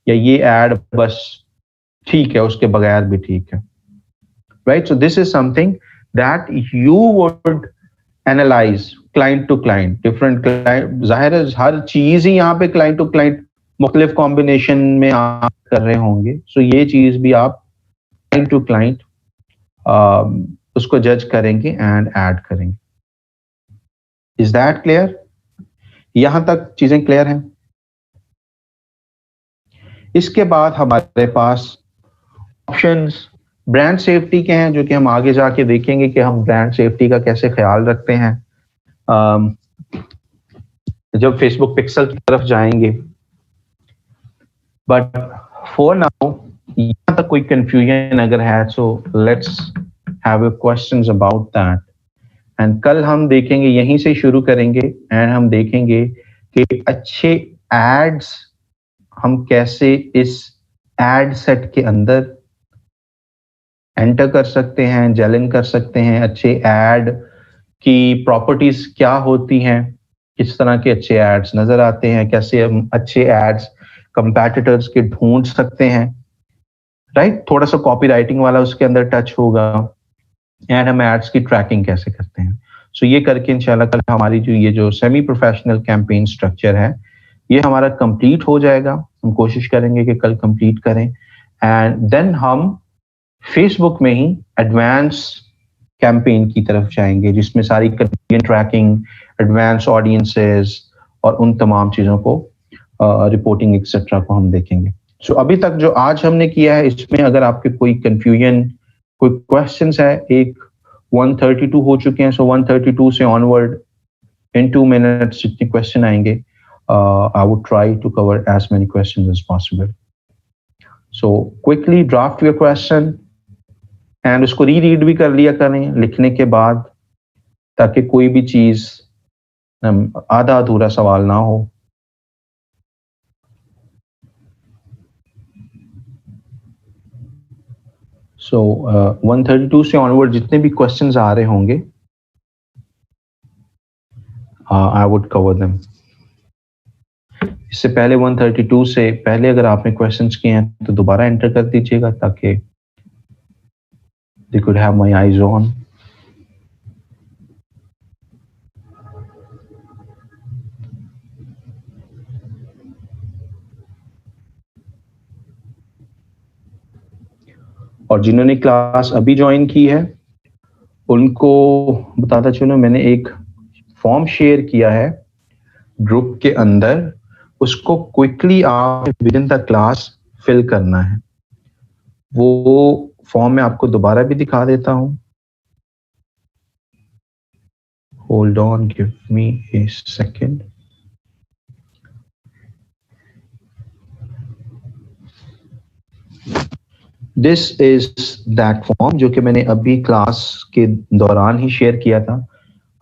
या ये ऐड बस ठीक है उसके बगैर भी ठीक है। Right, so this is something that you would analyse client to client, different client. जाहिर है हर चीज ही यहाँ पे क्लाइंट टू क्लाइंट मुख्तलिफ कॉम्बिनेशन में आप कर रहे होंगे, सो ये चीज भी आप क्लाइंट टू क्लाइंट उसको जज करेंगे एंड ऐड करेंगे। Is that clear? यहां तक चीजें क्लियर हैं? इसके बाद हमारे पास ऑप्शंस ब्रांड सेफ्टी के हैं, जो कि हम आगे जाके देखेंगे कि हम ब्रांड सेफ्टी का कैसे ख्याल रखते हैं जब फेसबुक पिक्सल की तरफ जाएंगे। बट फॉर नाउ यहाँ तक कोई कंफ्यूजन अगर है, so let's have questions about that. And कल हम देखेंगे, यहीं से शुरू करेंगे एंड हम देखेंगे कि अच्छे एड्स हम कैसे इस एड सेट के अंदर एंटर कर सकते हैं, जेलिन कर सकते हैं। अच्छे एड की प्रॉपर्टीज क्या होती हैं, किस तरह के अच्छे एड्स नजर आते हैं, कैसे हम अच्छे एड्स कंपैटिटर्स के ढूंढ सकते हैं। राइट, थोड़ा सा कॉपी राइटिंग वाला उसके अंदर टच होगा। एंड हम एड्स की ट्रैकिंग कैसे करते हैं। सो ये करके इंशाल्लाह कल हमारी जो सेमी प्रोफेशनल कैंपेन स्ट्रक्चर है ये हमारा कंप्लीट हो जाएगा। हम कोशिश करेंगे कि कल कंप्लीट करें एंड देन हम फेसबुक में ही एडवांस कैंपेन की तरफ जाएंगे, जिसमें सारी कन्वर्जन ट्रैकिंग, एडवांस ऑडियंसेस और उन तमाम चीजों को रिपोर्टिंग एक्सेट्रा को हम देखेंगे। सो अभी तक जो आज हमने किया है इसमें अगर आपके कोई कंफ्यूजन, कोई क्वेश्चंस है, एक 132 हो चुके हैं, सो 132 से ऑनवर्ड इन 2 मिनट्स जितने क्वेश्चन आएंगे I would try to cover as many questions as possible. So quickly draft your question and उसको रीड भी कर लिया करें लिखने के बाद, ताकि कोई भी चीज आधा अधूरा सवाल ना हो। सो 132 से ऑनवर्ड जितने भी क्वेश्चंस आ रहे होंगे आई वुड कवर देम। इससे पहले 132 से पहले अगर आपने क्वेश्चंस किए हैं तो दोबारा एंटर कर दीजिएगा, ताकि they could have my eyes on. और जिन्होंने क्लास अभी ज्वाइन की है उनको बताता चलो, मैंने एक फॉर्म शेयर किया है ग्रुप के अंदर, उसको क्विकली आप within the class fill करना है। वो फॉर्म में आपको दोबारा भी दिखा देता हूं। Hold on, give me A second. This is that form जो कि मैंने अभी क्लास के दौरान ही शेयर किया था।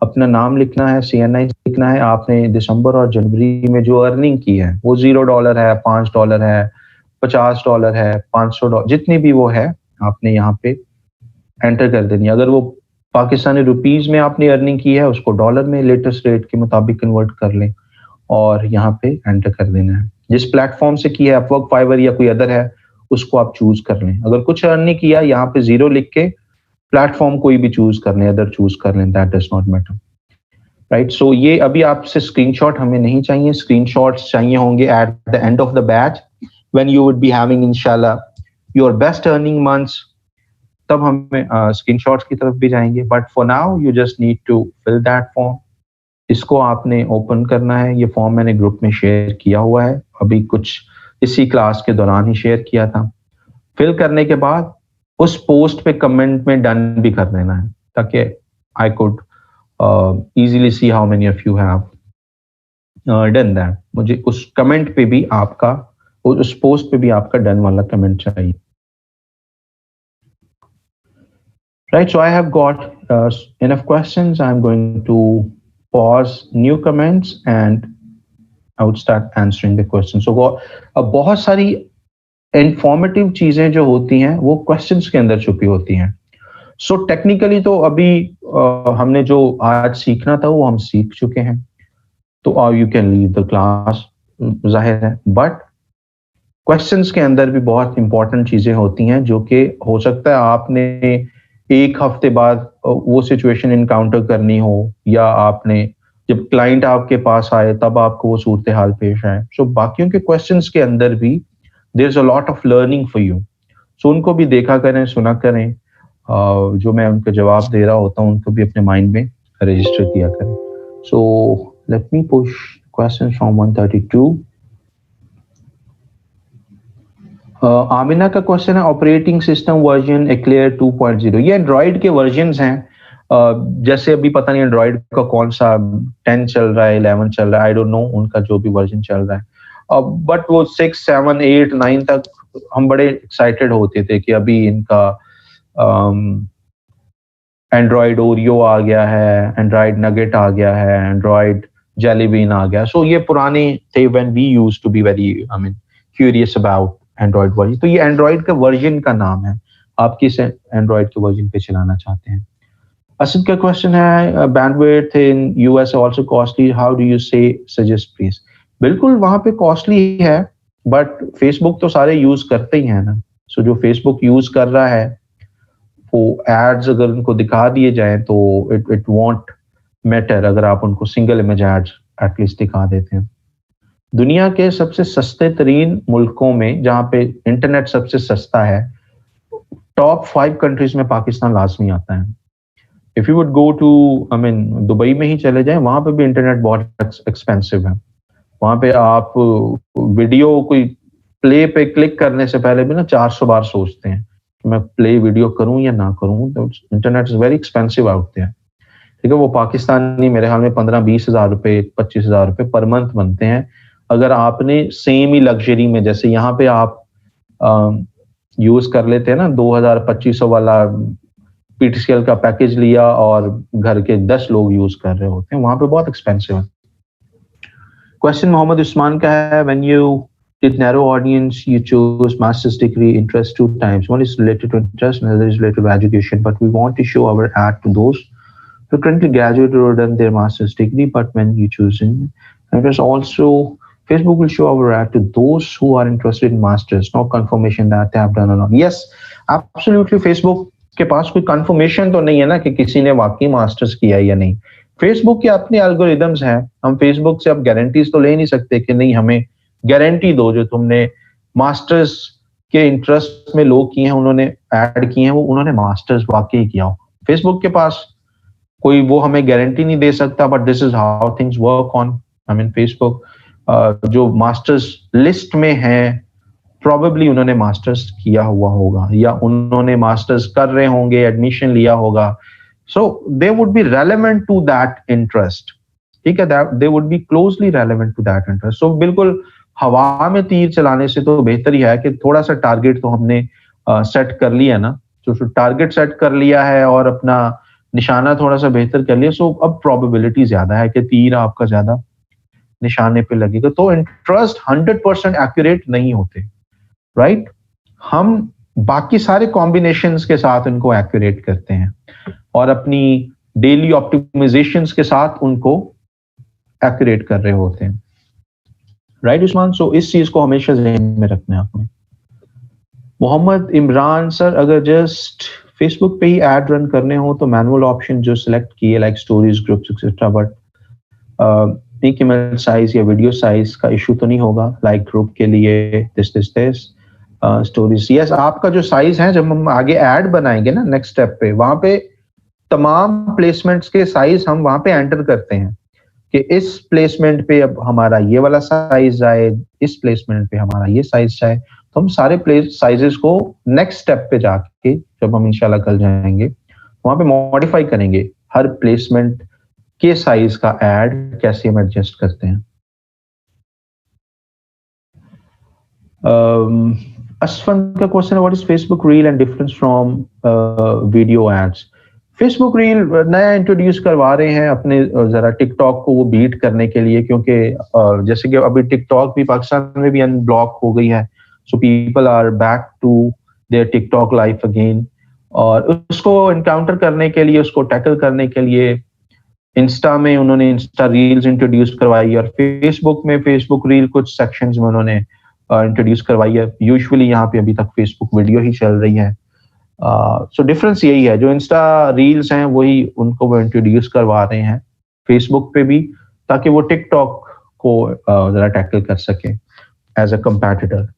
अपना नाम लिखना है, CNI लिखना है। आपने दिसंबर और जनवरी में जो अर्निंग की है वो $0 है, $5 है, $50 है, $500, जितनी भी वो है आपने यहाँ पे एंटर कर देनी है। अगर वो पाकिस्तानी रुपीज में आपने अर्निंग की है उसको डॉलर में लेटेस्ट रेट के मुताबिक कन्वर्ट कर लें और यहाँ पे एंटर कर देना है। जिस प्लेटफॉर्म से की है, अपवर्क, फाइवर या कोई अदर है, उसको आप चूज कर लें। अगर कुछ अर्न नहीं किया, यहाँ पे 0 लिख के प्लेटफॉर्म कोई भी चूज कर लें, अदर चूज कर लें, that does not matter. Right, so ये अभी आपसे स्क्रीनशॉट हमें नहीं चाहिए। स्क्रीनशॉट्स चाहिए होंगे at the end of the batch when you would be having इंशाल्लाह योर बेस्ट अर्निंग मंथ्स, तब हमें स्क्रीनशॉट्स की तरफ भी जाएंगे। But for now you just need to fill that form. इसको आपने ओपन करना है। ये फॉर्म मैंने ग्रुप में शेयर किया हुआ है, अभी कुछ इसी क्लास के दौरान ही शेयर किया था। फिल करने के बाद उस पोस्ट पे कमेंट में डन भी कर देना है, ताकि I could easily see how many of you have done that। मुझे उस कमेंट पे भी आपका उस पोस्ट पे भी आपका डन वाला कमेंट चाहिए. Right, so I have got enough questions. I'm going to pause new comments and I would start answering the questions. So बहुत सारी इंफॉर्मेटिव चीजें जो होती हैं वो क्वेश्चंस के अंदर छुपी होती हैं. सो टेक्निकली तो अभी हमने जो आज सीखना था वो हम सीख चुके हैं, तो you can leave the class, जाहिर है. बट क्वेश्चंस के अंदर भी बहुत इंपॉर्टेंट चीजें होती हैं जो कि हो सकता है आपने एक हफ्ते बाद वो सिचुएशन इनकाउंटर करनी हो, या आपने जब क्लाइंट आपके पास आए तब आपको वो सूरत हाल पेश आए. सो बाकियों के क्वेश्चंस के अंदर भी there is a lot of learning for you. So उनको भी देखा करें, सुना करें, जो मैं उनको जवाब दे रहा होता हूँ उनको भी अपने माइंड में रजिस्टर किया करें. So let me push question from 132. Amina का क्वेश्चन है, ऑपरेटिंग सिस्टम वर्जन एक्लेयर 2.0. ये एंड्रॉइड के वर्जन्स हैं. जैसे अभी पता नहीं एंड्रॉइड का कौन सा 10 चल रहा है, 11 चल रहा है, आई डोंट नो उनका जो भी वर्जन चल रहा है. बट वो 6, 7, 8, 9 तक हम बड़े एक्साइटेड होते थे कि अभी इनका एंड्रॉइड ओरियो आ गया है, एंड्रॉइड नगेट आ गया है, एंड्रॉइड जेली बीन आ गया. सो ये पुराने थे when we used to be very curious about Android version. तो ये एंड्रॉइड का वर्जन का नाम है, आप किस एंड्रॉइड के वर्जन पे चलाना चाहते हैं. असद का क्वेश्चन है, bandwidth in US also costly, how do you से सजेस्ट प्लीज. बिल्कुल वहां पे कॉस्टली है, बट फेसबुक तो सारे यूज करते ही हैं ना. सो जो फेसबुक यूज कर रहा है वो एड्स अगर उनको दिखा दिए जाए तो इट वॉन्ट मैटर अगर आप उनको सिंगल इमेज एड्स एटलीस्ट दिखा देते हैं. दुनिया के सबसे सस्ते तरीन मुल्कों में जहां पे इंटरनेट सबसे सस्ता है, टॉप 5 कंट्रीज में पाकिस्तान लाजमी आता है. If you would go to Dubai में ही चले जाएं, वहां पे भी इंटरनेट बहुत एक्सपेंसिव है. वहां पे आप वीडियो कोई प्ले पे क्लिक करने से पहले भी ना 400 बार सोचते हैं कि मैं प्ले वीडियो करूं या ना करूं. तो internet is very expensive out there. ठीक है, वो पाकिस्तानी मेरे ख्याल में 15-20 हजार रुपए, 25 हजार रुपए पर मंथ बनते हैं अगर आपने सेम ही लग्जरी में, जैसे यहाँ पे आप यूज कर लेते हैं ना 2000-2500 वाला पीटीसीएल का पैकेज लिया और घर के 10 लोग यूज कर रहे होते हैं, वहां पे बहुत एक्सपेंसिव है. क्वेश्चन मोहम्मद उस्मान का है, when you did narrow audience you choose masters degree interest 2 times. One is related to interest and another is related to education, but we want to show our ad to those who currently graduated or done their master's degree, but when you choosing interest also Facebook will show our ad to those who are interested in masters, no confirmation that they have done or not. Yes, absolutely. Facebook के पास कोई confirmation तो नहीं है ना कि किसी ने वाकई मास्टर्स किया या नहीं. Facebook के अपने एल्गोरिदम्स हैं, हम Facebook से अब गारंटीज तो ले नहीं सकते कि नहीं हमें गारंटी दो जो तुमने मास्टर्स के इंटरेस्ट में लोग किए हैं, उन्होंने ऐड किए हैं, वो उन्होंने मास्टर्स वाकई किया हो. Facebook के पास कोई वो हमें गारंटी नहीं दे सकता, but this is how things work on Facebook. जो मास्टर्स लिस्ट में है प्रॉबेबली उन्होंने मास्टर्स किया हुआ होगा या उन्होंने मास्टर्स कर रहे होंगे, एडमिशन लिया होगा. So they would be relevant to that interest. ठीक है, they would be closely relevant to that interest. So बिल्कुल हवा में तीर चलाने से तो बेहतर ही है कि थोड़ा सा टारगेट तो हमने सेट कर लिया ना. तो टारगेट सेट कर लिया है और अपना निशाना थोड़ा सा बेहतर कर लिया, सो अब प्रोबेबिलिटी ज्यादा है कि तीर आपका ज्यादा निशाने पे लगेगा. तो इंटरेस्ट 100% एक्यूरेट नहीं होते, राइट. हम बाकी सारे कॉम्बिनेशंस के साथ उनको एक्यूरेट करते हैं और अपनी डेली ऑप्टिमाइजेशंस के साथ उनको एक्यूरेट कर रहे होते हैं, राइट उस्मान. सो इस चीज को हमेशा ध्यान में रखना है आपने. मोहम्मद इमरान सर, अगर जस्ट फेसबुक पे ही एड रन करने हो तो मैनुअल ऑप्शन जो सिलेक्ट किए like stories, groups etcetera, but email size या वीडियो साइज का इशू तो नहीं होगा लाइक ग्रुप के लिए दिस स्टोरीज. यस, आपका जो साइज है जब हम आगे ऐड बनाएंगे ना नेक्स्ट स्टेप पे, वहां पे तमाम प्लेसमेंट्स के साइज हम वहां पे एंटर करते हैं कि इस प्लेसमेंट पे अब हमारा ये वाला साइज आए, इस प्लेसमेंट पे हमारा ये साइज आए. तो हम सारे प्लेस साइजेस को नेक्स्ट स्टेप पे जाके जब हम इंशाल्लाह कल जाएंगे वहां पे मॉडिफाई करेंगे. हर प्लेसमेंट के साइज का ऐड कैसे हम एडजस्ट करते हैं. अशफाक का क्वेश्चन है, what is Facebook reel and difference from video ads? Facebook reel नया इंट्रोड्यूस करवा रहे हैं अपने जरा टिकटॉक को वो बीट करने के लिए, क्योंकि जैसे कि अभी टिकटॉक भी पाकिस्तान में भी अनब्लॉक हो गई है, so people are back to their TikTok life again, और उसको इनकाउंटर करने के लिए, उसको टैकल करने के लिए इंस्टा में उन्होंने इंस्टा रील्स इंट्रोड्यूस करवाई, और फेसबुक में फेसबुक रील कुछ सेक्शंस में उन्होंने इंट्रोड्यूस करवाई है। यूजुअली यहाँ पे अभी तक फेसबुक वीडियो ही चल रही है। सो डिफरेंस यही है, जो इंस्टा रील्स हैं वही उनको वो इंट्रोड्यूस करवा रहे हैं फेसबुक पे भी, ताकि वो टिकटॉक को जरा टैकल कर सके एज अ कंपैटिटर।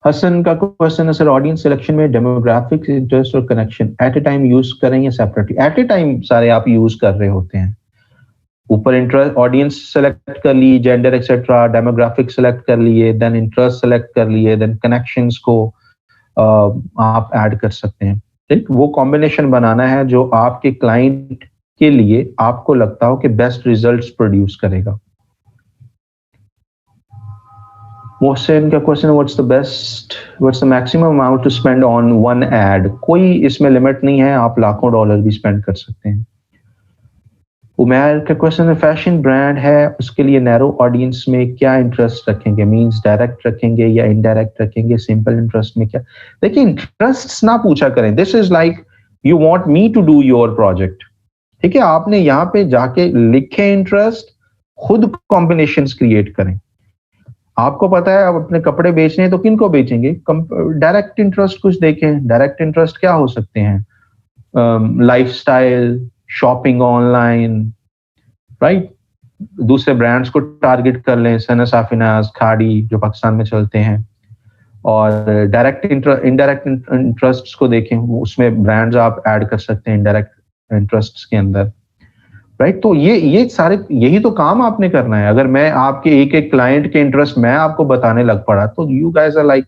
हसन का क्वेश्चन है, सर ऑडियंस सिलेक्शन में डेमोग्राफिक्स, इंटरेस्ट और कनेक्शन एट ए टाइम यूज करें या सेपरेटली? एट ए टाइम सारे आप यूज कर रहे होते हैं। ऊपर इंटरेस्ट ऑडियंस सेलेक्ट कर ली, जेंडर एक्सेट्रा, डेमोग्राफिक सेलेक्ट कर लिए, देन इंटरेस्ट सेलेक्ट कर लिए, देन कनेक्शंस को आप ऐड कर सकते हैं। ठीक, वो कॉम्बिनेशन बनाना है जो आपके क्लाइंट के लिए आपको लगता हो कि बेस्ट रिजल्ट्स प्रोड्यूस करेगा। मोहसिन का question, what's the maximum amount to spend on one ad? कोई इसमें लिमिट नहीं है, आप लाखों डॉलर भी स्पेंड कर सकते हैं। उमैर का क्वेश्चन है, फैशन ब्रांड है उसके लिए नैरो ऑडियंस में क्या इंटरेस्ट रखेंगे? मींस डायरेक्ट रखेंगे या इनडायरेक्ट रखेंगे? सिंपल इंटरेस्ट में क्या? देखिए, इंटरेस्ट ना पूछा करें। This is like you want me to do your project, ठीक है? आपने यहाँ पे जाके लिखे इंटरेस्ट, खुद कॉम्बिनेशंस क्रिएट करें। आपको पता है आप अपने कपड़े बेचने हैं तो किनको बेचेंगे? डायरेक्ट इंटरेस्ट कुछ देखें। डायरेक्ट इंटरेस्ट क्या हो सकते हैं? Lifestyle, shopping online, right? दूसरे ब्रांड्स को टारगेट कर लें, सना साफिनाज, खाड़ी जो पाकिस्तान में चलते हैं। और डायरेक्ट इनडायरेक्ट इंटरेस्ट को देखें, उसमें ब्रांड्स आप ऐड कर सकते हैं इनडायरेक्ट इंटरेस्ट के अंदर, राइट? तो ये सारे, यही तो काम आपने करना है। अगर मैं आपके एक एक क्लाइंट के इंटरेस्ट मैं आपको बताने लग पड़ा तो you guys are like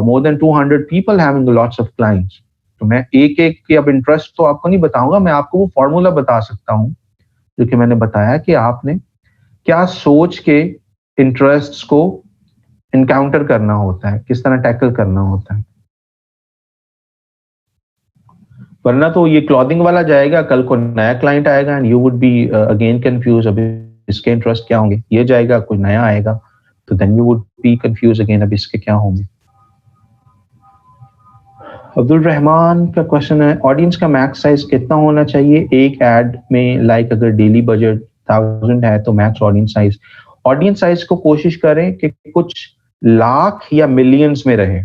more than 200 people having lots of clients. तो मैं एक एक के अब इंटरेस्ट तो आपको नहीं बताऊंगा, मैं आपको वो फॉर्मूला बता सकता हूं जो कि मैंने बताया कि आपने क्या सोच के इंटरेस्ट्स को इनकाउंटर करना होता है, किस तरह टैकल करना होता है। वरना तो ये क्लॉथिंग वाला जाएगा, कल को नया क्लाइंट आएगा and you would be again confuse, अभी इसके इंटरेस्ट क्या होंगे। ये जाएगा, कोई नया आएगा, तो then you would be confuse again, अब इसके क्या होंगे। अब्दुल रहमान का क्वेश्चन है, ऑडियंस का मैक्स साइज कितना होना चाहिए एक एड में? लाइक अगर डेली बजट 1000 है तो मैक्स ऑडियंस साइज को कोशिश करें कि कुछ लाख या मिलियंस में रहे।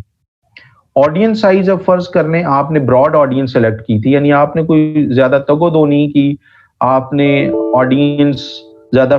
ऑडियंस साइज अब फर्ज करने आपने ब्रॉड ऑडियंस सेलेक्ट की थी, यानी आपने कोई ज्यादा तगोदो नहीं की, आपने ऑडियंस ज्यादा